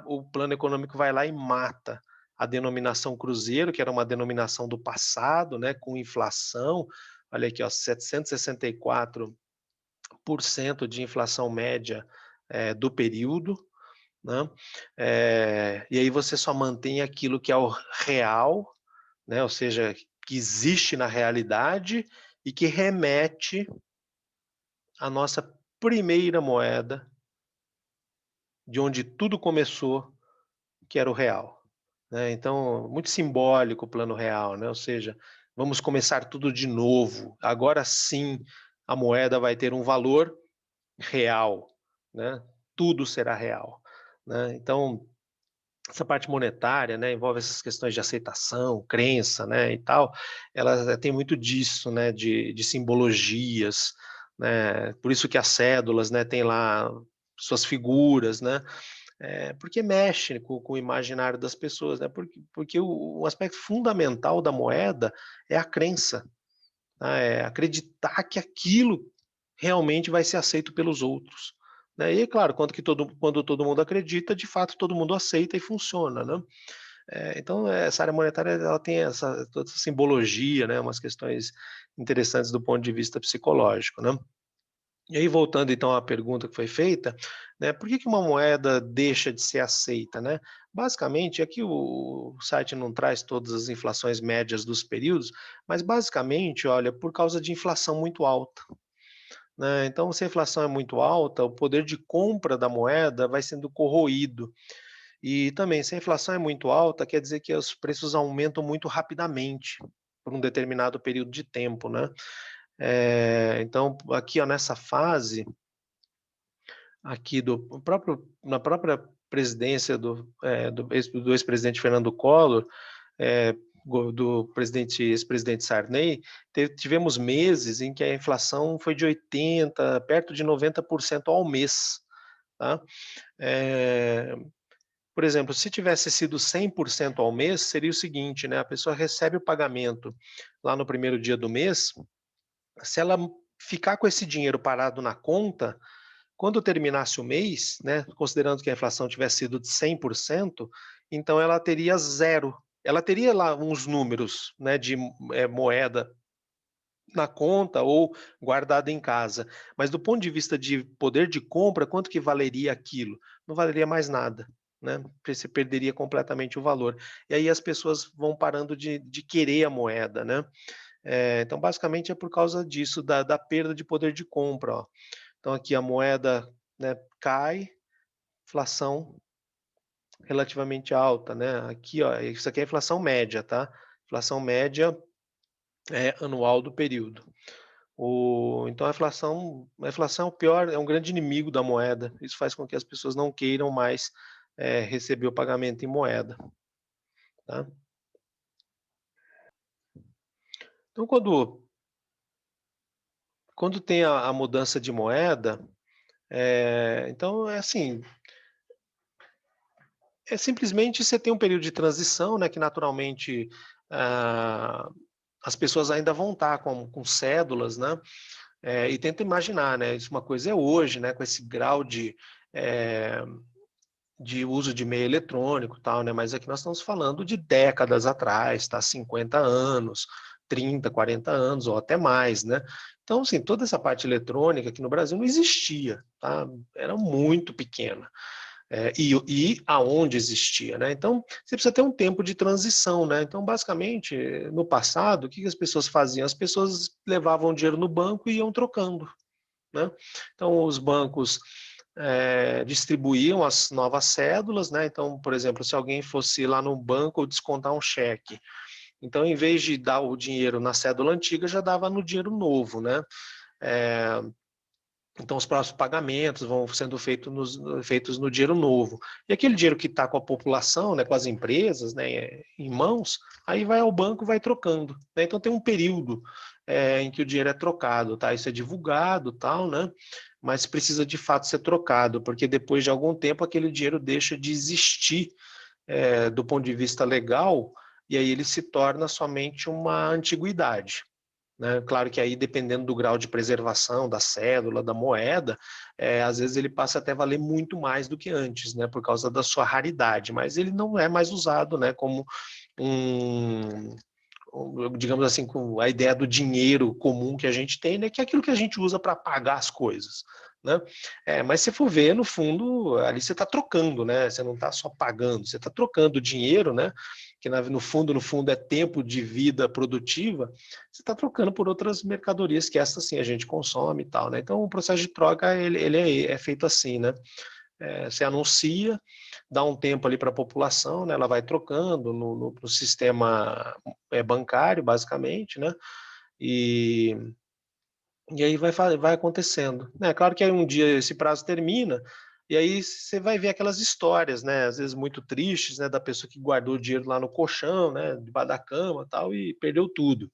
o plano econômico vai lá e mata a denominação cruzeiro, que era uma denominação do passado, né, com inflação. Olha aqui, ó, 764% de inflação média do período, né? E aí você só mantém aquilo que é o real, né? Ou seja, que existe na realidade e que remete à nossa primeira moeda, de onde tudo começou, que era o real, né? Então, muito simbólico o plano real, né? Ou seja, vamos começar tudo de novo. Agora sim, a moeda vai ter um valor real, né? Tudo será real, né? Então, essa parte monetária, né, envolve essas questões de aceitação, crença, né, e tal, ela tem muito disso, né, de simbologias, né, por isso que as cédulas, né, tem lá suas figuras, né, porque mexe com o imaginário das pessoas, né, porque o aspecto fundamental da moeda é a crença, né, é acreditar que aquilo realmente vai ser aceito pelos outros, né, e é claro, quando todo mundo acredita, de fato todo mundo aceita e funciona, né. Então essa área monetária ela tem toda essa simbologia, né, umas questões interessantes do ponto de vista psicológico, né. E aí voltando então à pergunta que foi feita, né, por que que uma moeda deixa de ser aceita, né? Basicamente, aqui o site não traz todas as inflações médias dos períodos, mas basicamente, olha, por causa de inflação muito alta, né? Então, se a inflação é muito alta, o poder de compra da moeda vai sendo corroído. E também, se a inflação é muito alta, quer dizer que os preços aumentam muito rapidamente por um determinado período de tempo, né? Então, aqui, ó, nessa fase, aqui na própria presidência do ex-presidente Fernando Collor, eh, do ex-presidente Sarney, tivemos meses em que a inflação foi de 80, perto de 90% ao mês, tá? Eh, por exemplo, se tivesse sido 100% ao mês, seria o seguinte, né, a pessoa recebe o pagamento lá no primeiro dia do mês, se ela ficar com esse dinheiro parado na conta, quando terminasse o mês, né, considerando que a inflação tivesse sido de 100%, então ela teria zero. Ela teria lá uns números, né, de moeda na conta ou guardada em casa, mas do ponto de vista de poder de compra, quanto que valeria aquilo? Não valeria mais nada, né, porque você perderia completamente o valor. E aí as pessoas vão parando de querer a moeda, né. Então basicamente é por causa disso, da perda de poder de compra, ó. Então aqui a moeda, né, cai, inflação relativamente alta, né. Aqui, ó, isso aqui é a inflação média, tá. Inflação média, anual do período. Então a inflação é o pior, é um grande inimigo da moeda. Isso faz com que as pessoas não queiram mais, receber o pagamento em moeda, tá. Então quando tem a mudança de moeda, então é assim, é simplesmente você tem um período de transição, né, que naturalmente, ah, as pessoas ainda vão estar com cédulas, né, e tenta imaginar, né, isso uma coisa é hoje, né, com esse grau eh, de uso de meio eletrônico, tal, né, mas aqui nós estamos falando de décadas atrás, tá, 50 anos, 30, 40 anos ou até mais, né. Então, assim, toda essa parte eletrônica aqui no Brasil não existia, tá, era muito pequena. E aonde existia, né. Então, você precisa ter um tempo de transição, né. Então, basicamente, no passado, o que que as pessoas faziam? As pessoas levavam dinheiro no banco e iam trocando, né. Então os bancos, distribuíam as novas cédulas, né. Então, por exemplo, se alguém fosse lá no banco descontar um cheque, então em vez de dar o dinheiro na cédula antiga, já dava no dinheiro novo, né. Eh Então, os próximos pagamentos vão sendo feitos no dinheiro novo. E aquele dinheiro que está com a população, né, com as empresas, né, em mãos, aí vai ao banco e vai trocando. Né? Então, tem um período em que o dinheiro é trocado, tá? Isso é divulgado, tal, né? Mas precisa de fato ser trocado, porque depois de algum tempo aquele dinheiro deixa de existir do ponto de vista legal, e aí ele se torna somente uma antiguidade. Né? Claro que aí, dependendo do grau de preservação da cédula, da moeda, às vezes ele passa até a valer muito mais do que antes, né? Por causa da sua raridade, mas ele não é mais usado, né? Como um, digamos assim, com a ideia do dinheiro comum que a gente tem, né? Que é aquilo que a gente usa para pagar as coisas. Né? Mas se for ver, no fundo, ali você está trocando, né? Você não está só pagando, você está trocando dinheiro, né? Que no fundo é tempo de vida produtiva, você está trocando por outras mercadorias que essas sim a gente consome e tal, né? Então o processo de troca ele é feito assim, né? Você anuncia, dá um tempo ali para a população, né? Ela vai trocando no sistema bancário, basicamente, né? E, e aí vai acontecendo. É claro que aí um dia esse prazo termina, e aí você vai ver aquelas histórias, né? Às vezes muito tristes, né? Da pessoa que guardou o dinheiro lá no colchão, né? Debaixo da cama e tal, e perdeu tudo.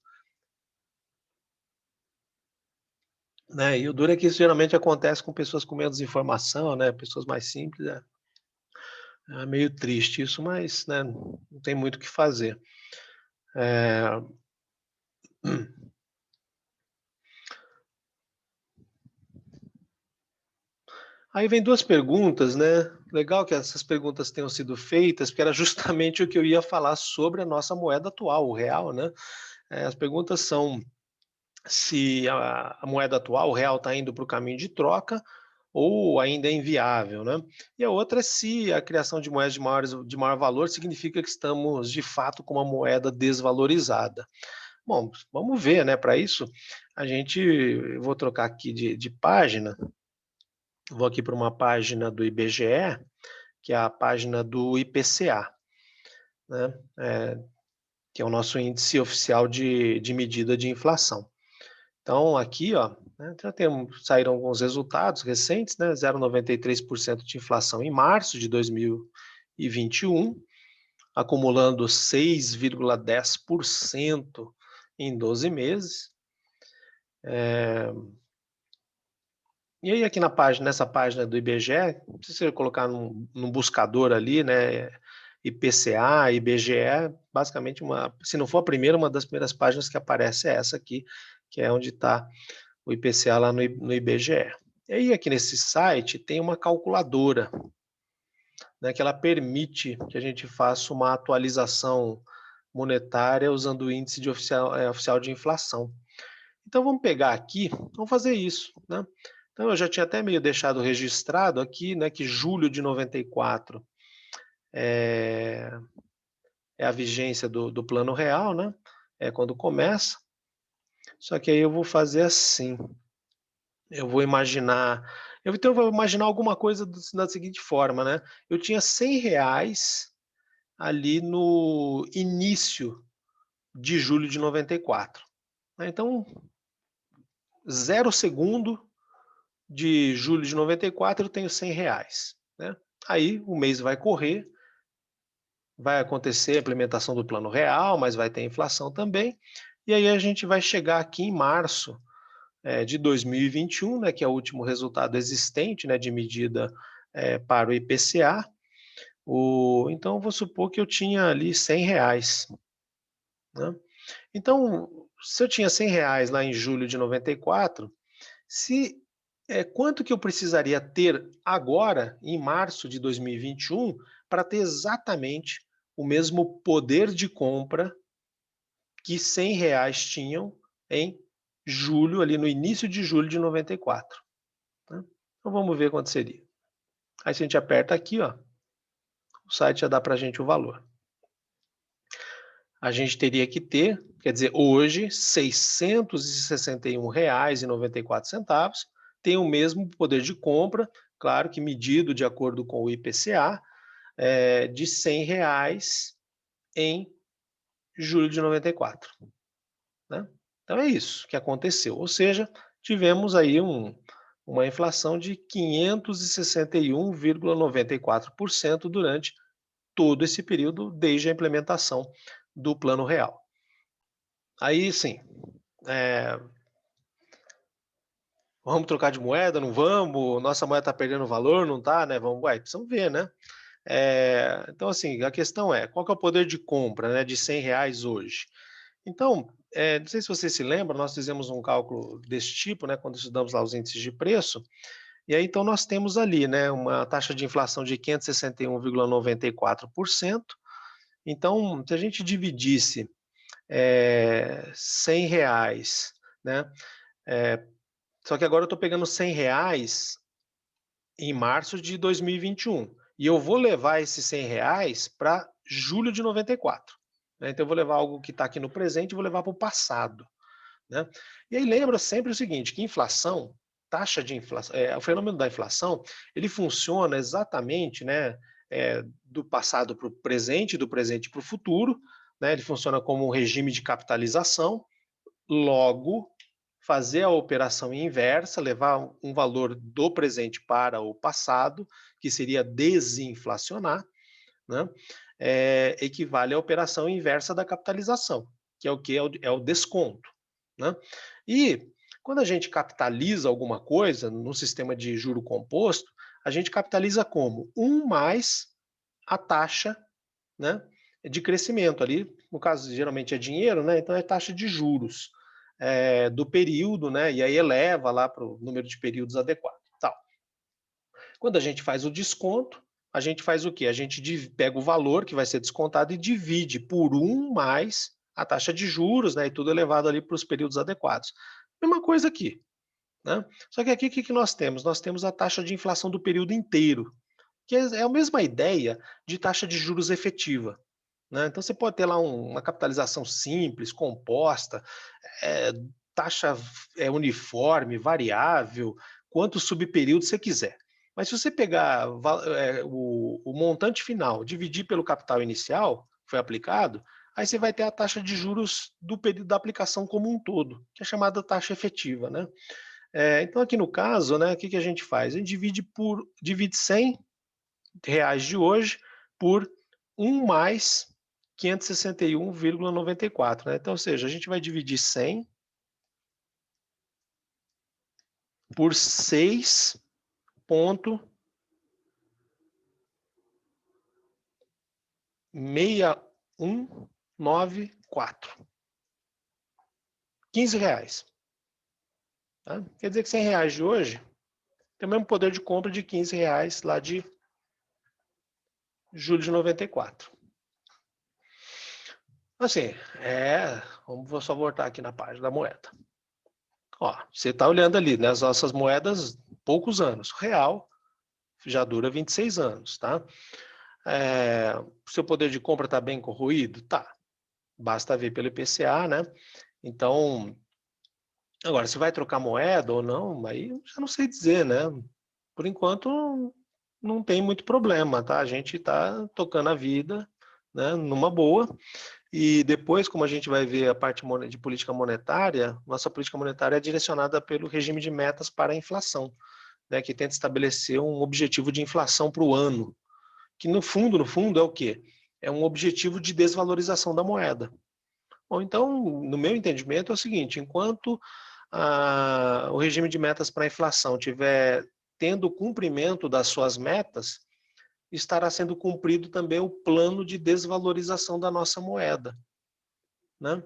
Né? E o duro é que isso geralmente acontece com pessoas com menos informação, né? Pessoas mais simples, é meio triste isso, mas né, não tem muito o que fazer. É... Aí vem duas perguntas, né? Legal que essas perguntas tenham sido feitas, porque era justamente o que eu ia falar sobre a nossa moeda atual, o real, né? As perguntas são se a moeda atual, o real, está indo para o caminho de troca ou ainda é inviável, né? E a outra é se a criação de moedas de maior valor significa que estamos, de fato, com uma moeda desvalorizada. Bom, vamos ver, né? Para isso, eu vou trocar aqui de página, vou aqui para uma página do IBGE, que é a página do IPCA, né? Que é o nosso índice oficial de medida de inflação. Então, aqui, ó, né, saíram alguns resultados recentes, né? 0,93% de inflação em março de 2021, acumulando 6,10% em 12 meses. E aí aqui nessa página do IBGE, se você colocar num buscador ali, né, IPCA, IBGE, basicamente se não for a primeira, uma das primeiras páginas que aparece é essa aqui, que é onde está o IPCA lá no IBGE. E aí aqui nesse site tem uma calculadora, né, que ela permite que a gente faça uma atualização monetária usando o índice oficial de inflação. Então vamos pegar aqui, vamos fazer isso, né? Então eu já tinha até meio deixado registrado aqui, né, que julho de 94 é, é a vigência do Plano Real, né? É quando começa. Só que aí eu vou fazer assim. Eu vou imaginar, então eu vou imaginar alguma coisa da seguinte forma, né? Eu tinha R$ 100 ali no início de julho de 94. Né? Então, 0 segundo de julho de 94 eu tenho R$ 100. Né? Aí o mês vai correr, vai acontecer a implementação do Plano Real, mas vai ter inflação também. E aí a gente vai chegar aqui em março de 2021, né, que é o último resultado existente, né, de medida para o IPCA. Então, eu vou supor que eu tinha ali R$ 100. Né? Então, se eu tinha R$ 100 lá em julho de 94, quanto que eu precisaria ter agora, em março de 2021, para ter exatamente o mesmo poder de compra que R$ 100 tinham em julho, ali no início de julho de 94. Né? Então vamos ver quanto seria. Aí se a gente aperta aqui, ó, o site já dá para a gente o valor. A gente teria que ter, quer dizer, hoje, R$ 661,94 tem o mesmo poder de compra, claro que medido de acordo com o IPCA, de R$ 100 em julho de 94. Né? Então é isso que aconteceu. Ou seja, tivemos aí uma inflação de 561,94% durante todo esse período, desde a implementação do Plano Real. Aí, sim, vamos trocar de moeda, não vamos? Nossa moeda está perdendo valor, não está, né? Vamos, precisamos ver, né? Então, assim, a questão é, qual que é o poder de compra, né, de R$ 100 hoje? Então, não sei se você se lembra, nós fizemos um cálculo desse tipo, né, quando estudamos lá os índices de preço, e aí então nós temos ali, né, uma taxa de inflação de 561,94%. Então, se a gente dividisse R$ 100, né, só que agora eu estou pegando R$ 100 em março de 2021. E eu vou levar esses R$ 100 para julho de 94. Né? Então eu vou levar algo que está aqui no presente e vou levar para o passado. Né? E aí lembra sempre o seguinte, que inflação, taxa de inflação, o fenômeno da inflação, ele funciona exatamente, né, do passado para o presente, do presente para o futuro, né, ele funciona como um regime de capitalização, logo fazer a operação inversa, levar um valor do presente para o passado, que seria desinflacionar, né? Equivale à operação inversa da capitalização, que é o que? É o desconto. Né? E quando a gente capitaliza alguma coisa no sistema de juro composto, a gente capitaliza como? 1 mais a taxa, né, de crescimento ali, no caso geralmente é dinheiro, né, então é taxa de juros do período, né, e aí eleva lá para o número de períodos adequado. Tal. Quando a gente faz o desconto, a gente faz o quê? A gente pega o valor que vai ser descontado e divide por 1 mais a taxa de juros, né, e tudo elevado ali para os períodos adequados. Mesma coisa aqui. Né? Só que aqui o que nós temos? Nós temos a taxa de inflação do período inteiro, que é a mesma ideia de taxa de juros efetiva. Né? Então você pode ter lá uma capitalização simples, composta, é, taxa uniforme, variável, quantos subperíodos você quiser. Mas se você pegar o montante final, dividir pelo capital inicial, que foi aplicado, aí você vai ter a taxa de juros do período da aplicação como um todo, que é chamada taxa efetiva. Né? Então aqui no caso, né, o que a gente faz? A gente divide R$ 100 de hoje por 1 mais 561,94, né? Então, ou seja, a gente vai dividir 100 por 6,6194. R$ 15. Tá? Quer dizer que R$ 100 de hoje tem o mesmo poder de compra de R$ 15 lá de julho de 94. Assim, vamos só voltar aqui na página da moeda. Ó, você está olhando ali, né, as nossas moedas, poucos anos. Real já dura 26 anos, tá? O seu poder de compra está bem corroído? Tá. Basta ver pelo IPCA, né? Então, agora, se vai trocar moeda ou não, aí já não sei dizer, né? Por enquanto, não tem muito problema, tá? A gente está tocando a vida, né, numa boa. E depois, como a gente vai ver a parte de política monetária, nossa política monetária é direcionada pelo regime de metas para a inflação, né, que tenta estabelecer um objetivo de inflação para o ano, que no fundo é o quê? É um objetivo de desvalorização da moeda. Bom, então, no meu entendimento é o seguinte, enquanto o regime de metas para a inflação tiver tendo o cumprimento das suas metas, estará sendo cumprido também o plano de desvalorização da nossa moeda. Né?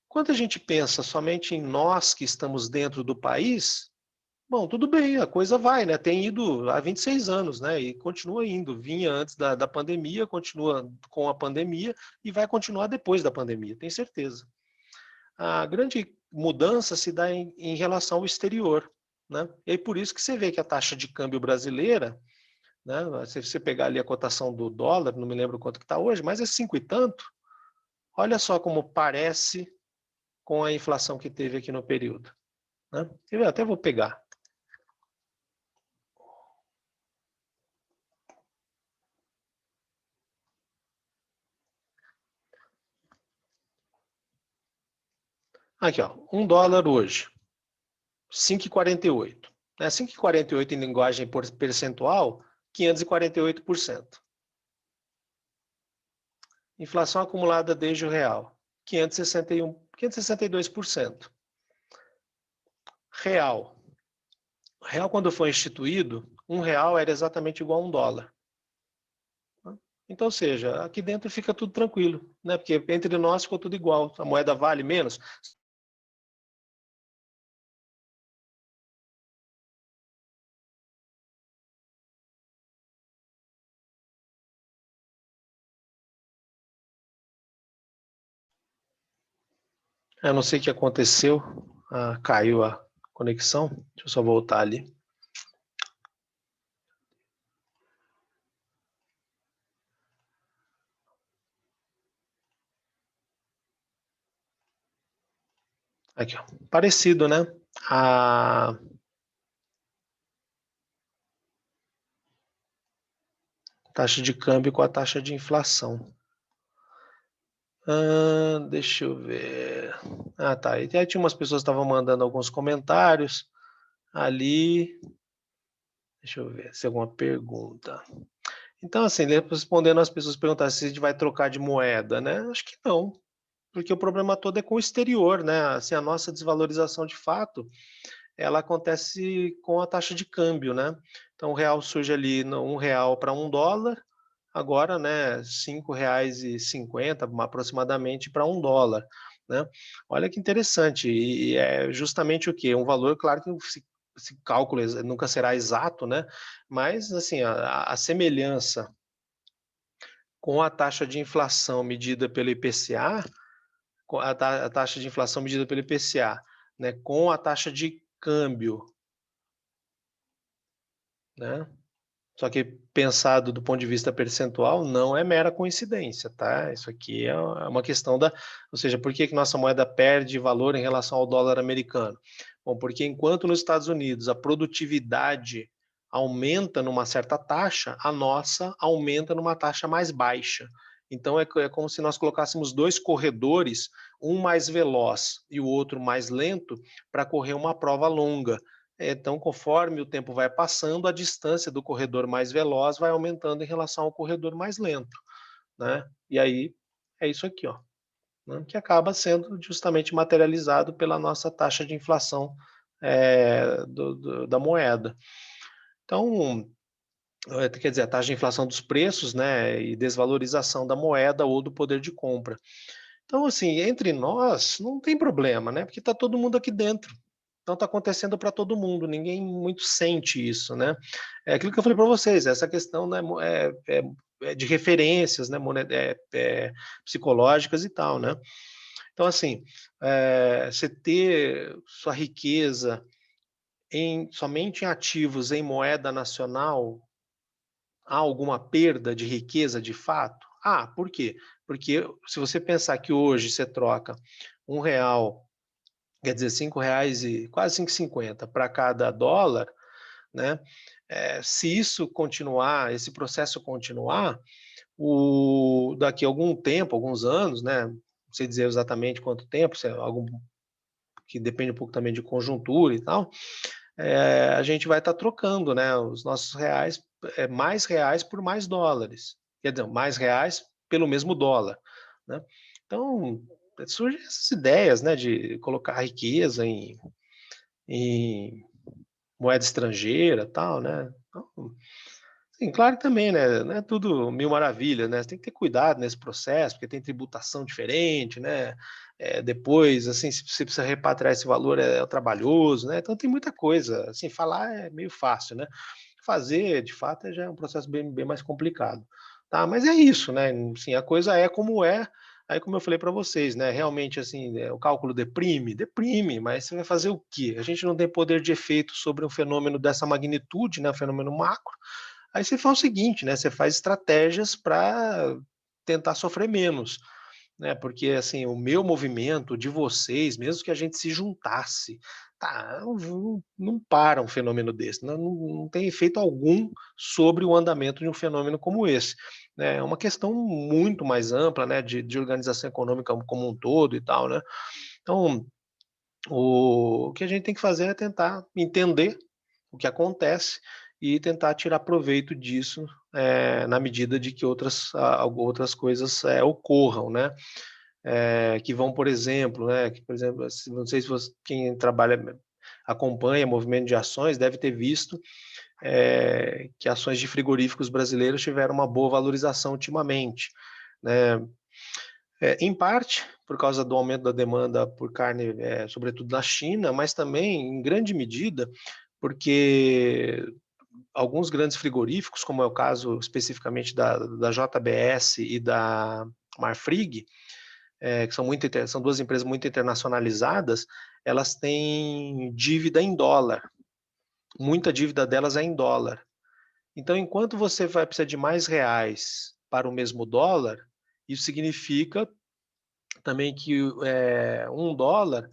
Quando a gente pensa somente em nós que estamos dentro do país, bom, tudo bem, a coisa vai, né? Tem ido há 26 anos, né? E continua indo. Vinha antes da pandemia, continua com a pandemia e vai continuar depois da pandemia, tenho certeza. A grande mudança se dá em relação ao exterior, né? E aí por isso que você vê que a taxa de câmbio brasileira, né? Se você pegar ali a cotação do dólar, não me lembro quanto que está hoje, mas é 5 e tanto. Olha só como parece com a inflação que teve aqui no período. Né? Eu até vou pegar. Aqui, ó, $1 hoje, 5,48. né? 5,48 em linguagem percentual, 548%. Inflação acumulada desde o real, 562%. Real. Real, quando foi instituído, R$ 1 era exatamente igual a $1. Então, ou seja, aqui dentro fica tudo tranquilo, né? Porque entre nós ficou tudo igual. A moeda vale menos. Eu não sei o que aconteceu. Caiu a conexão. Deixa eu só voltar ali. Aqui, ó. Parecido, né? A taxa de câmbio com a taxa de inflação. Deixa eu ver. Tá. E aí tinha umas pessoas que estavam mandando alguns comentários ali. Deixa eu ver se tem alguma pergunta. Então, assim, respondendo as pessoas perguntarem se a gente vai trocar de moeda, né? Acho que não, porque o problema todo é com o exterior, né? Assim, a nossa desvalorização de fato, ela acontece com a taxa de câmbio, né? Então, o real surge ali no R$ 1 para $1, agora, né, R$ 5,50 aproximadamente para $1, né? Olha que interessante, e é justamente o quê? Um valor, claro que esse cálculo nunca será exato, né? Mas, assim, a semelhança com a taxa de inflação medida pelo IPCA, a taxa de inflação medida pelo IPCA, né, com a taxa de câmbio, né? Só que pensado do ponto de vista percentual, não é mera coincidência, tá? Isso aqui é uma questão da, ou seja, por que que nossa moeda perde valor em relação ao dólar americano? Bom, porque enquanto nos Estados Unidos a produtividade aumenta numa certa taxa, a nossa aumenta numa taxa mais baixa. Então é como se nós colocássemos dois corredores, um mais veloz e o outro mais lento, para correr uma prova longa. Então, conforme o tempo vai passando, a distância do corredor mais veloz vai aumentando em relação ao corredor mais lento, né? E aí é isso aqui, ó, né? Que acaba sendo justamente materializado pela nossa taxa de inflação da moeda. Então, quer dizer, a taxa de inflação dos preços, né, e desvalorização da moeda ou do poder de compra. Então, assim, entre nós não tem problema, né? Porque está todo mundo aqui dentro. Então está acontecendo para todo mundo, ninguém muito sente isso, né? É aquilo que eu falei para vocês, essa questão, né, é de referências, né, psicológicas e tal, né? Então, assim, você ter sua riqueza somente em ativos em moeda nacional, há alguma perda de riqueza de fato? Por quê? Porque se você pensar que hoje você troca R$ 1, quer dizer, R$ 5 e quase 5,50 para cada dólar, né? Se isso continuar, esse processo continuar, daqui a algum tempo, alguns anos, né? Não sei dizer exatamente quanto tempo, se é algo que depende um pouco também de conjuntura e tal, a gente vai estar trocando, né? Os nossos reais, mais reais por mais dólares, quer dizer, mais reais pelo mesmo dólar, né? Então surgem essas ideias, né, de colocar riqueza em moeda estrangeira, tal, né? Então, sim, claro que também, né? Não é tudo mil maravilhas, né? Você tem que ter cuidado nesse processo, porque tem tributação diferente, né? Depois, assim, se você precisa repatriar esse valor, é trabalhoso, né? Então tem muita coisa. Assim, falar é meio fácil, né? Fazer, de fato, já é um processo bem mais complicado. Tá? Mas é isso, né? Assim, a coisa é como é. Aí, como eu falei para vocês, né? Realmente, assim, o cálculo deprime, mas você vai fazer o quê? A gente não tem poder de efeito sobre um fenômeno dessa magnitude, né? Um fenômeno macro. Aí você faz o seguinte, né? Você faz estratégias para tentar sofrer menos, né? Porque assim, o meu movimento, o de vocês, mesmo que a gente se juntasse, tá, não para um fenômeno desse, não tem efeito algum sobre o andamento de um fenômeno como esse, né? É uma questão muito mais ampla, né? De organização econômica como um todo e tal, né? Então, o que a gente tem que fazer é tentar entender, o que acontece e tentar tirar proveito disso, na medida de que outras coisas, ocorram, né. Que vão, por exemplo, né, que, por exemplo, assim, não sei se quem acompanha movimento de ações deve ter visto, que ações de frigoríficos brasileiros tiveram uma boa valorização ultimamente, né. Em parte por causa do aumento da demanda por carne, sobretudo na China, mas também em grande medida porque alguns grandes frigoríficos, como é o caso especificamente da JBS e da Marfrig, que são duas empresas muito internacionalizadas, elas têm dívida em dólar. Muita dívida delas é em dólar. Então, enquanto você vai precisar de mais reais para o mesmo dólar, isso significa também que $1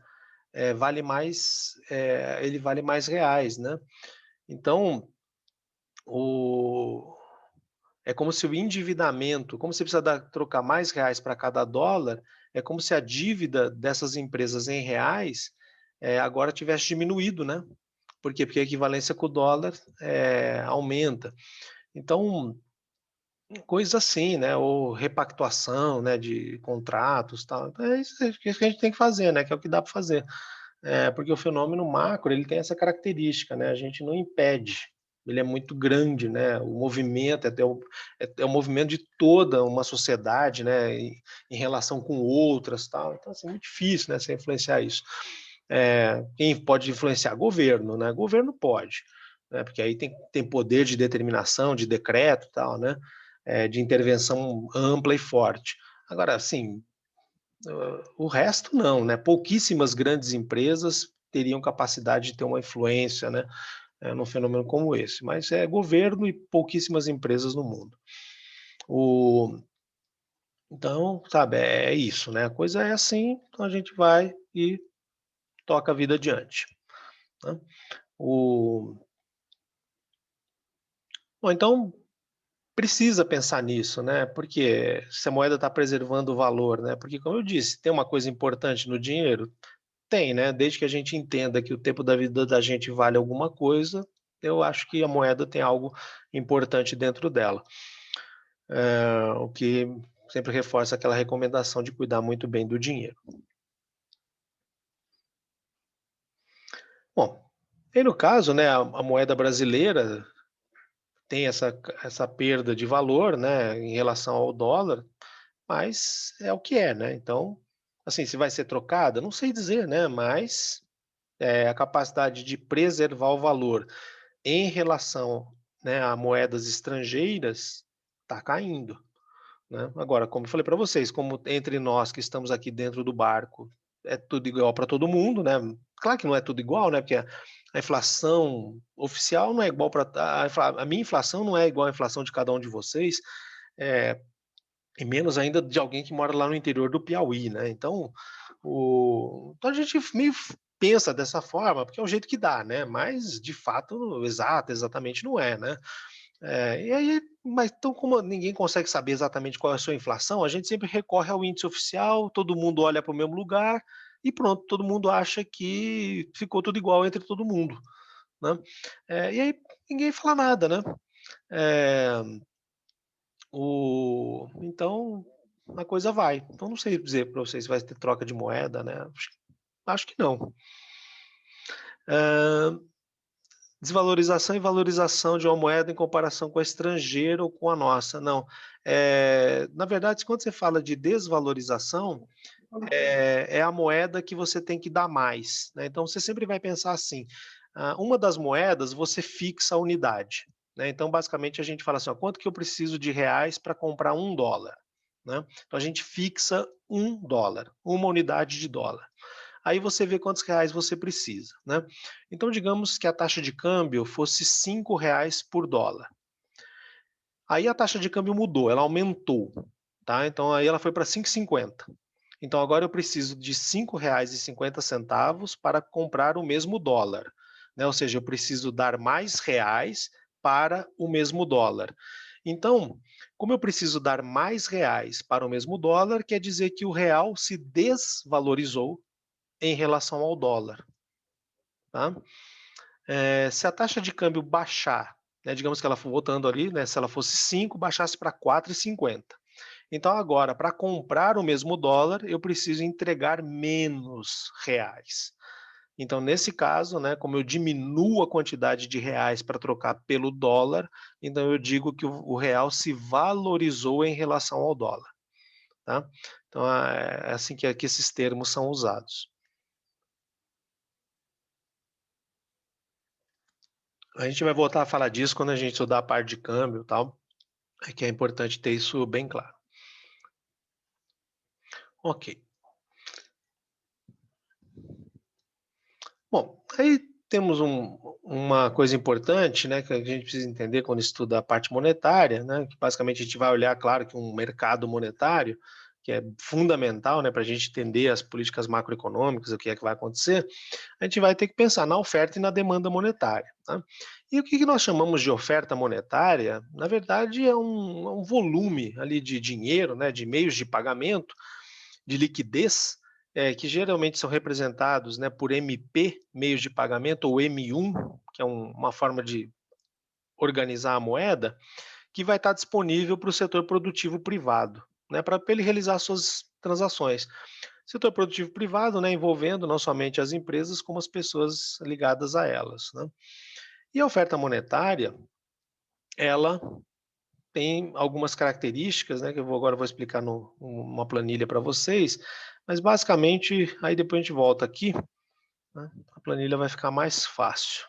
vale mais, ele vale mais reais, né? Então, o, é como se o endividamento, como você precisa trocar mais reais para cada dólar, é como se a dívida dessas empresas em reais agora tivesse diminuído, né? Por quê? Porque a equivalência com o dólar aumenta. Então, coisas assim, né? Ou repactuação, né, de contratos, tal. É isso que a gente tem que fazer, né? Que é o que dá para fazer. Porque o fenômeno macro ele tem essa característica, né? A gente não impede, ele é muito grande, né? O movimento é o movimento de toda uma sociedade, né? Em relação com outras, tal. Então, assim, é muito difícil, né? Você influenciar isso. Quem pode influenciar? Governo, né? Governo pode, né? Porque aí tem poder de determinação, de decreto, tal, né? De intervenção ampla e forte. Agora, assim, o resto não, né? Pouquíssimas grandes empresas teriam capacidade de ter uma influência, né, num fenômeno como esse, mas é governo e pouquíssimas empresas no mundo. Então, sabe, é isso, né? A coisa é assim, então a gente vai e toca a vida adiante, né? O, bom, então precisa pensar nisso, né? Porque se a moeda está preservando o valor, né? Porque, como eu disse, tem uma coisa importante no dinheiro. Tem, né, desde que a gente entenda que o tempo da vida da gente vale alguma coisa, eu acho que a moeda tem algo importante dentro dela. O que sempre reforça aquela recomendação de cuidar muito bem do dinheiro. Bom, e no caso, né, a moeda brasileira tem essa perda de valor, né, em relação ao dólar, mas é o que é, né, então, assim, se vai ser trocada, não sei dizer, né, mas, a capacidade de preservar o valor em relação, né, a moedas estrangeiras, está caindo, né. Agora, como eu falei para vocês, como entre nós que estamos aqui dentro do barco, é tudo igual para todo mundo, né, claro que não é tudo igual, né, porque a inflação oficial não é igual para a minha inflação não é igual à inflação de cada um de vocês, eh, e menos ainda de alguém que mora lá no interior do Piauí, né, então então a gente meio pensa dessa forma, porque é o jeito que dá, né, mas de fato, exatamente não é, né. E aí mas então como ninguém consegue saber exatamente qual é a sua inflação, a gente sempre recorre ao índice oficial, todo mundo olha para o mesmo lugar e pronto, todo mundo acha que ficou tudo igual entre todo mundo, né. E aí ninguém fala nada, né. Eh, então a coisa vai. Então não sei dizer para vocês se vai ter troca de moeda, né, acho que não. Hã, Desvalorização e valorização de uma moeda em comparação com a estrangeira ou com a nossa, não. Na verdade, quando você fala de desvalorização, é a moeda que você tem que dar mais, né, então você sempre vai pensar assim, uma das moedas você fixa a unidade, né, então basicamente a gente fala assim: "Ó, quanto que eu preciso de reais para comprar $1", né, então a gente fixa $1, uma unidade de dólar. Aí você vê quantos reais você precisa, né. Então digamos que a taxa de câmbio fosse R$ 5 por dólar. Aí a taxa de câmbio mudou, ela aumentou, tá, então aí ela foi para 5,50. Então agora eu preciso de R$ 5,50 para comprar o mesmo dólar, né, ou seja, eu preciso dar mais reais para o mesmo dólar. Então, como eu preciso dar mais reais para o mesmo dólar, quer dizer que o real se desvalorizou em relação ao dólar, tá? Se a taxa de câmbio baixar, né, digamos que ela for voltando ali, né, se ela fosse 5, baixasse para 4,50. Então agora, para comprar o mesmo dólar, eu preciso entregar menos reais. Então, nesse caso, né, como eu diminuo a quantidade de reais para trocar pelo dólar, então eu digo que o real se valorizou em relação ao dólar, tá? Então é assim que esses termos são usados. A gente vai voltar a falar disso quando a gente estudar a parte de câmbio e tal, é que é importante ter isso bem claro. Ok. Bom, aí temos uma coisa importante, né, que a gente precisa entender quando estuda a parte monetária, né, que basicamente a gente vai olhar, claro, que um mercado monetário, que é fundamental, né, para a gente entender as políticas macroeconômicas, o que é que vai acontecer, a gente vai ter que pensar na oferta e na demanda monetária. Tá? E o que nós chamamos de oferta monetária, na verdade, é um volume ali de dinheiro, né, de meios de pagamento, de liquidez, que geralmente são representados, né, por MP, meios de pagamento, ou M1, que é uma forma de organizar a moeda, que vai estar disponível para o setor produtivo privado, né, para ele realizar suas transações. Setor produtivo privado, né, envolvendo não somente as empresas, como as pessoas ligadas a elas. Né? E a oferta monetária, ela tem algumas características, né, que agora vou explicar numa planilha para vocês, mas basicamente, aí depois a gente volta aqui, né, a planilha vai ficar mais fácil.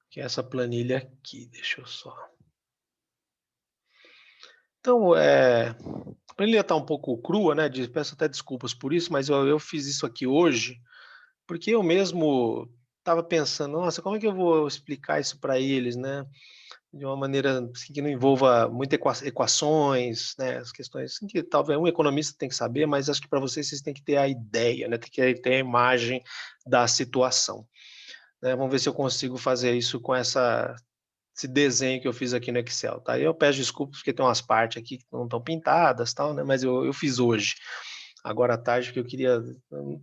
Que é essa planilha aqui, deixa eu só. Então, a planilha está um pouco crua, né? Peço até desculpas por isso, mas eu fiz isso aqui hoje, porque eu mesmo estava pensando, nossa, como é que eu vou explicar isso para eles, né? De uma maneira assim, que não envolva muitas equações, né? As questões assim, que talvez um economista tem que saber, mas acho que para vocês têm que ter a ideia, né? Tem que ter a imagem da situação. Né? Vamos ver se eu consigo fazer isso com esse desenho que eu fiz aqui no Excel, tá? Eu peço desculpas porque tem umas partes aqui que não estão pintadas, tal, né? Mas eu fiz hoje, agora à tarde, que eu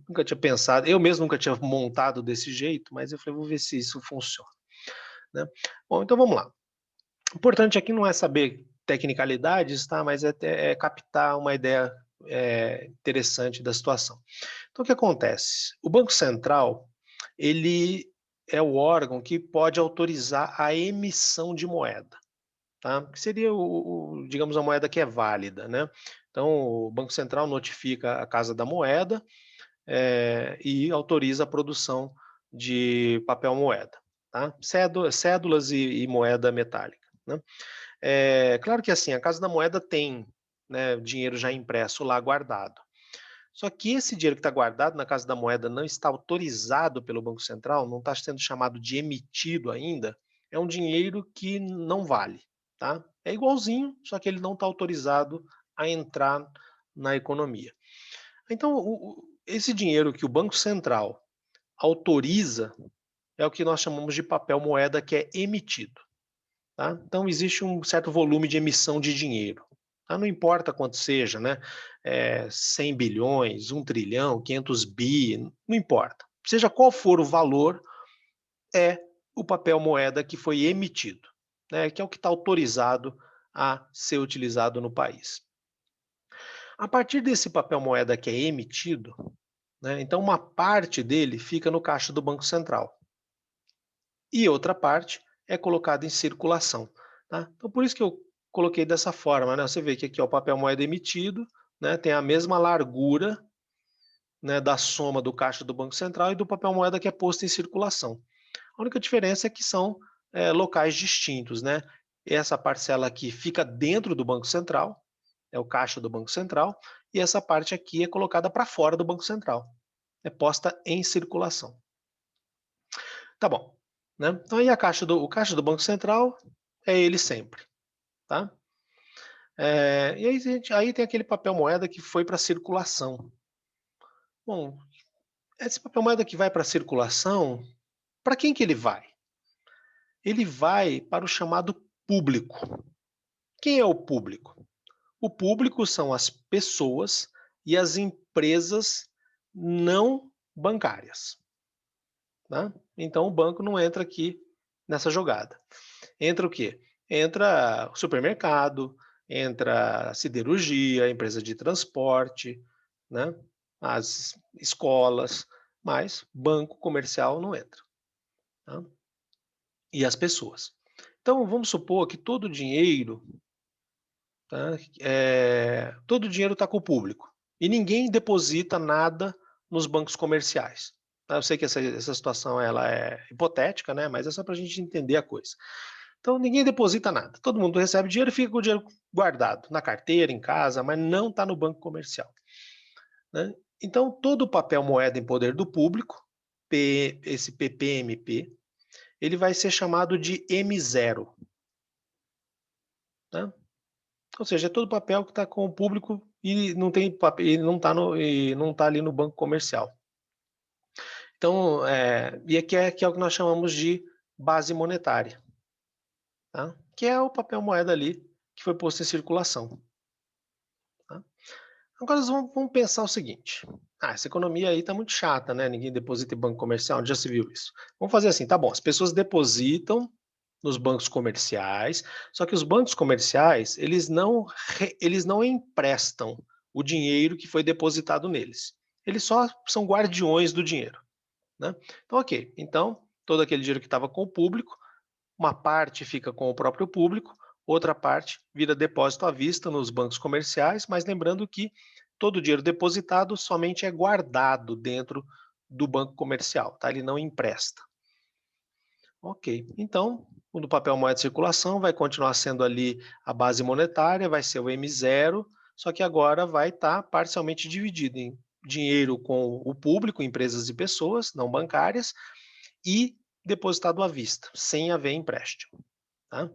nunca tinha pensado, eu mesmo nunca tinha montado desse jeito, mas eu falei, vou ver se isso funciona, né? Bom, então vamos lá. O importante aqui não é saber tecnicalidades, tá? Mas é captar uma ideia interessante da situação. Então, o que acontece? O Banco Central, ele é o órgão que pode autorizar a emissão de moeda, tá? Que seria, digamos, a moeda que é válida, né? Então, o Banco Central notifica a Casa da Moeda e autoriza a produção de papel moeda, tá? Cédulas e moeda metálica, né? Claro que assim, a Casa da Moeda tem, né, dinheiro já impresso lá guardado. Só que esse dinheiro que está guardado na Casa da Moeda não está autorizado pelo Banco Central, não está sendo chamado de emitido ainda, é um dinheiro que não vale, tá? É igualzinho, só que ele não está autorizado a entrar na economia. Então, esse dinheiro que o Banco Central autoriza é o que nós chamamos de papel moeda que é emitido. Tá? Então, existe um certo volume de emissão de dinheiro. Tá? Não importa quanto seja, né? 100 bilhões, 1 trilhão, 500 bi, não importa. Seja qual for o valor, é o papel moeda que foi emitido, né? Que é o que está autorizado a ser utilizado no país. A partir desse papel moeda que é emitido, né, então uma parte dele fica no caixa do Banco Central e outra parte é colocada em circulação. Tá? Então, por isso que eu coloquei dessa forma. Né? Você vê que aqui é o papel moeda emitido, né, tem a mesma largura, né, da soma do caixa do Banco Central e do papel moeda que é posto em circulação. A única diferença é que são locais distintos. Né? Essa parcela aqui fica dentro do Banco Central, é o caixa do Banco Central, e essa parte aqui é colocada para fora do Banco Central, é posta em circulação. Tá bom. Né? Então, aí o caixa do Banco Central é ele sempre. Tá? E aí tem aquele papel moeda que foi para circulação. Bom, esse papel moeda que vai para circulação, para quem que ele vai? Ele vai para o chamado público. Quem é o público? O público são as pessoas e as empresas não bancárias, tá? Então o banco não entra aqui nessa jogada. Entra o quê? Entra supermercado, entra siderurgia, empresa de transporte, né? As escolas, mas banco comercial não entra, tá? E as pessoas. Então vamos supor que todo o dinheiro, tá? Todo o dinheiro está com o público e ninguém deposita nada nos bancos comerciais, tá? Eu sei que essa situação ela é hipotética, né? Mas é só para a gente entender a coisa. Então ninguém deposita nada, todo mundo recebe dinheiro e fica com o dinheiro guardado na carteira, em casa, mas não está no banco comercial, né? Então todo o papel moeda em poder do público, esse PPMP, ele vai ser chamado de M0, né? Ou seja, é todo papel que está com o público e não tem papel, e não tá ali no banco comercial. Então, e aqui que é o que nós chamamos de base monetária, tá? Que é o papel moeda ali que foi posto em circulação, tá? Agora vamos pensar o seguinte: essa economia aí está muito chata, né? Ninguém deposita em banco comercial, onde já se viu isso? Vamos fazer assim, tá bom, as pessoas depositam nos bancos comerciais, só que os bancos comerciais, eles não emprestam o dinheiro que foi depositado neles. Eles só são guardiões do dinheiro, né? Então, ok. Então, todo aquele dinheiro que estava com o público, uma parte fica com o próprio público, outra parte vira depósito à vista nos bancos comerciais, mas lembrando que todo o dinheiro depositado somente é guardado dentro do banco comercial, tá? Ele não empresta. Ok, então o do papel moeda de circulação vai continuar sendo ali a base monetária, vai ser o M0, só que agora vai estar parcialmente dividido em dinheiro com o público, empresas e pessoas não bancárias, e depositado à vista, sem haver empréstimo, tá?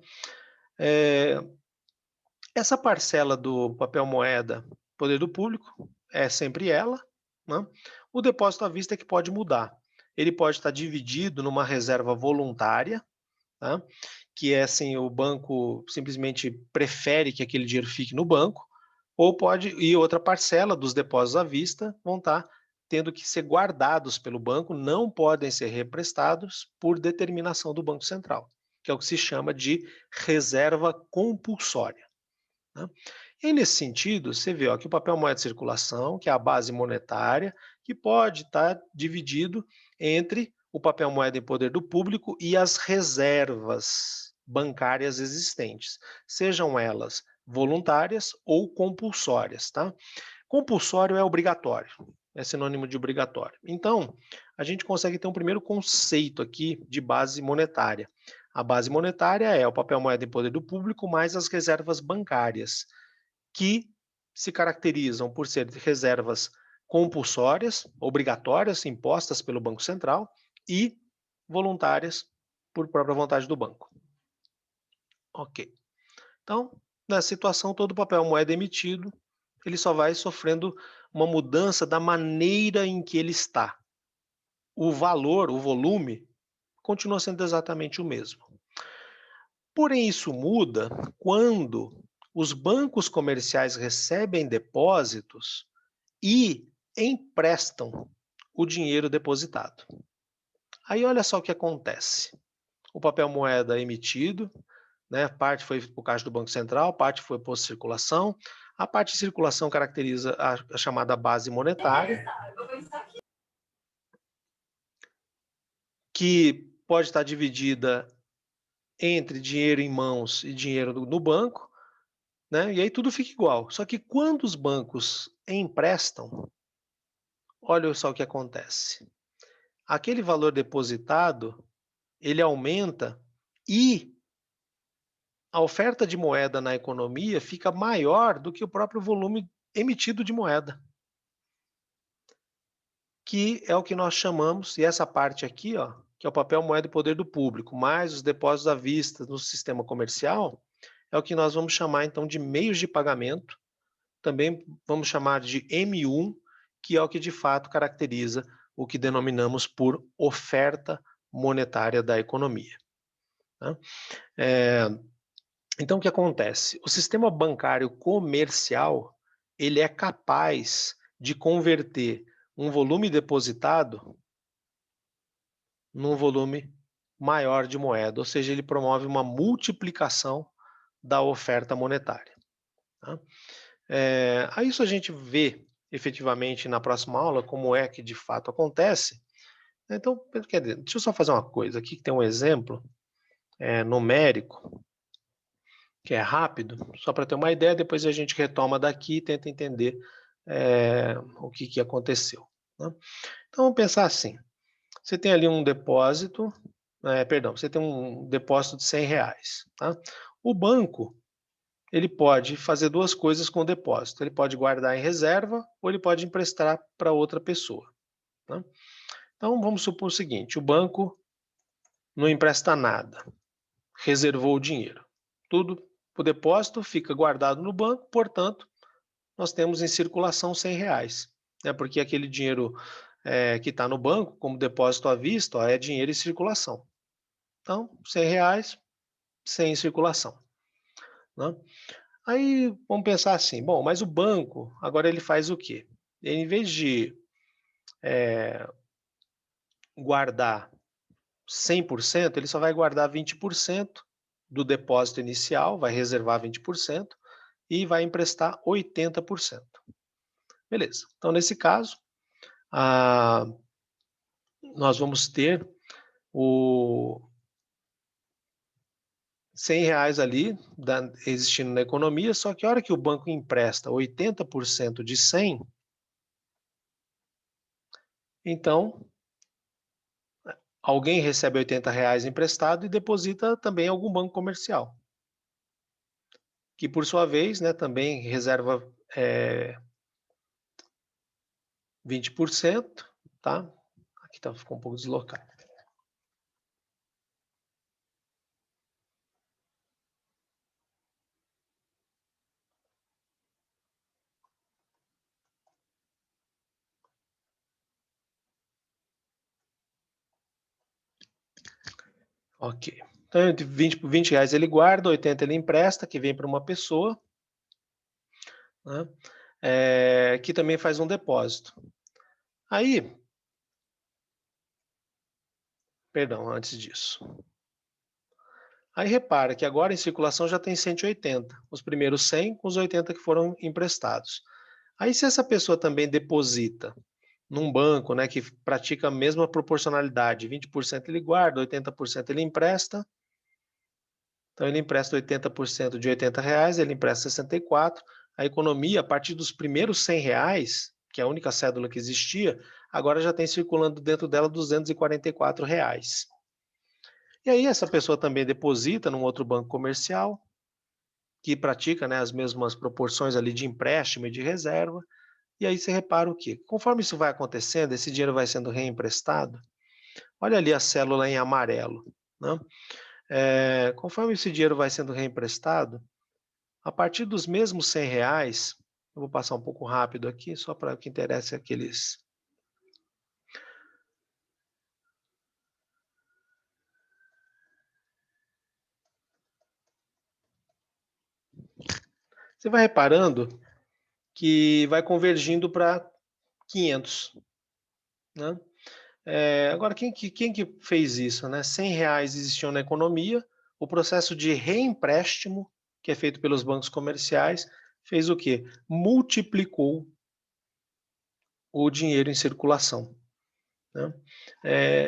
Essa parcela do papel moeda poder do público é sempre ela, né? O depósito à vista é que pode mudar. Ele pode estar dividido numa reserva voluntária, tá? Que é assim, o banco simplesmente prefere que aquele dinheiro fique no banco, ou pode, e outra parcela dos depósitos à vista vão estar tendo que ser guardados pelo banco, não podem ser reemprestados por determinação do Banco Central, que é o que se chama de reserva compulsória, né? E nesse sentido, você vê ó, que o papel moeda de circulação, que é a base monetária, que pode estar dividido entre o papel moeda em poder do público e as reservas bancárias existentes, sejam elas voluntárias ou compulsórias, tá? Compulsório é obrigatório, é sinônimo de obrigatório. Então, a gente consegue ter um primeiro conceito aqui de base monetária. A base monetária é o papel moeda em poder do público mais as reservas bancárias, que se caracterizam por ser reservas compulsórias, obrigatórias, impostas pelo Banco Central, e voluntárias por própria vontade do banco. Ok. Então, nessa situação, todo papel moeda emitido, ele só vai sofrendo uma mudança da maneira em que ele está. O valor, o volume, continua sendo exatamente o mesmo. Porém, isso muda quando os bancos comerciais recebem depósitos e emprestam o dinheiro depositado. Aí olha só o que acontece. O papel moeda emitido, né, parte foi para o caixa do Banco Central, parte foi posto em circulação. A parte de circulação caracteriza a chamada base monetária, que pode estar dividida entre dinheiro em mãos e dinheiro no banco, né? E aí tudo fica igual. Só que quando os bancos emprestam, olha só o que acontece. Aquele valor depositado, ele aumenta e a oferta de moeda na economia fica maior do que o próprio volume emitido de moeda, que é o que nós chamamos, e essa parte aqui, ó, que é o papel moeda e poder do público, mais os depósitos à vista no sistema comercial, é o que nós vamos chamar então de meios de pagamento, também vamos chamar de M1, que é o que de fato caracteriza o que denominamos por oferta monetária da economia, tá? Então, o que acontece? O sistema bancário comercial, ele é capaz de converter um volume depositado num volume maior de moeda, ou seja, ele promove uma multiplicação da oferta monetária, tá? A isso a gente vê efetivamente na próxima aula como é que de fato acontece. Então, quer dizer, deixa eu só fazer uma coisa aqui, que tem um exemplo numérico, que é rápido, só para ter uma ideia, depois a gente retoma daqui e tenta entender o que aconteceu, né? Então, vamos pensar assim, você tem ali um depósito, perdão, você tem um depósito de R$ 100, tá? O banco, ele pode fazer duas coisas com o depósito, ele pode guardar em reserva ou ele pode emprestar para outra pessoa, tá? Então, vamos supor o seguinte, o banco não empresta nada, reservou o dinheiro. Tudo, o depósito fica guardado no banco, portanto, nós temos em circulação R$ 100, né? Porque aquele dinheiro que está no banco, como depósito à vista, ó, é dinheiro em circulação. Então, R$ 100, 100 em circulação, né? Aí vamos pensar assim, bom, mas o banco agora ele faz o quê? Ele, em vez de guardar 100%, ele só vai guardar 20% do depósito inicial, vai reservar 20% e vai emprestar 80%. Beleza. Então, nesse caso, ah, nós vamos ter o R$ 100 ali existindo na economia, só que a hora que o banco empresta 80% de 100, então alguém recebe R$ 80 emprestado e deposita também em algum banco comercial, que por sua vez, né, também reserva 20%, tá? Aqui tá, ficou um pouco deslocado. Ok. Então, entre 20 reais ele guarda, 80 ele empresta, que vem para uma pessoa, né, que também faz um depósito. Aí, perdão, antes disso. Aí repara que agora em circulação já tem 180, os primeiros 100 com os 80 que foram emprestados. Aí se essa pessoa também deposita num banco, né, que pratica a mesma proporcionalidade, 20% ele guarda, 80% ele empresta, então ele empresta 80% de R$ 80, ele empresta 64, a economia a partir dos primeiros R$ 100, que é a única cédula que existia, agora já tem circulando dentro dela R$ 244. E aí essa pessoa também deposita num outro banco comercial, que pratica, né, as mesmas proporções ali de empréstimo e de reserva, e aí você repara o quê? Conforme isso vai acontecendo, esse dinheiro vai sendo reemprestado, olha ali a célula em amarelo, né? Conforme esse dinheiro vai sendo reemprestado, a partir dos mesmos R$ 100, eu vou passar um pouco rápido aqui, só para o que interessa aqueles. Você vai reparando que vai convergindo para 500, né? Agora, quem que fez isso, né? R$ 100 existiam na economia, o processo de reempréstimo, que é feito pelos bancos comerciais, fez o quê? Multiplicou o dinheiro em circulação, né?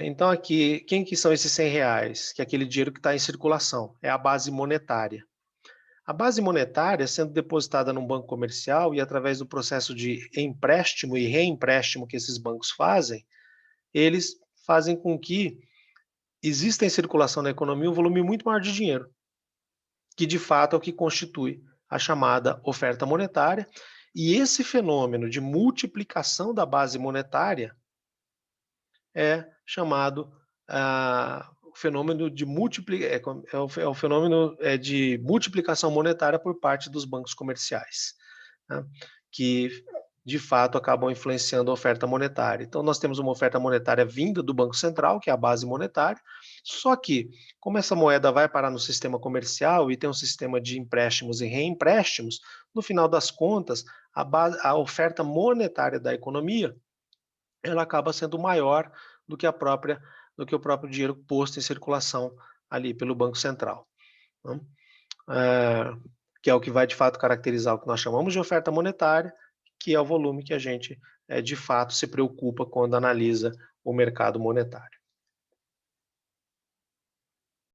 Então, aqui, quem que são esses R$ 100? Que é aquele dinheiro que está em circulação, é a base monetária. A base monetária, sendo depositada num banco comercial e através do processo de empréstimo e reempréstimo que esses bancos fazem, eles fazem com que exista em circulação na economia um volume muito maior de dinheiro, que de fato é o que constitui a chamada oferta monetária. E esse fenômeno de multiplicação da base monetária é chamado o fenômeno de é o fenômeno de multiplicação monetária por parte dos bancos comerciais, né? Que de fato, acabam influenciando a oferta monetária. Então, nós temos uma oferta monetária vinda do Banco Central, que é a base monetária, só que, como essa moeda vai parar no sistema comercial e tem um sistema de empréstimos e reempréstimos, no final das contas, a oferta monetária da economia ela acaba sendo maior do que o próprio dinheiro posto em circulação ali pelo Banco Central, né? Eh, que é o que vai de fato caracterizar o que nós chamamos de oferta monetária, que é o volume que a gente, de fato se preocupa quando analisa o mercado monetário.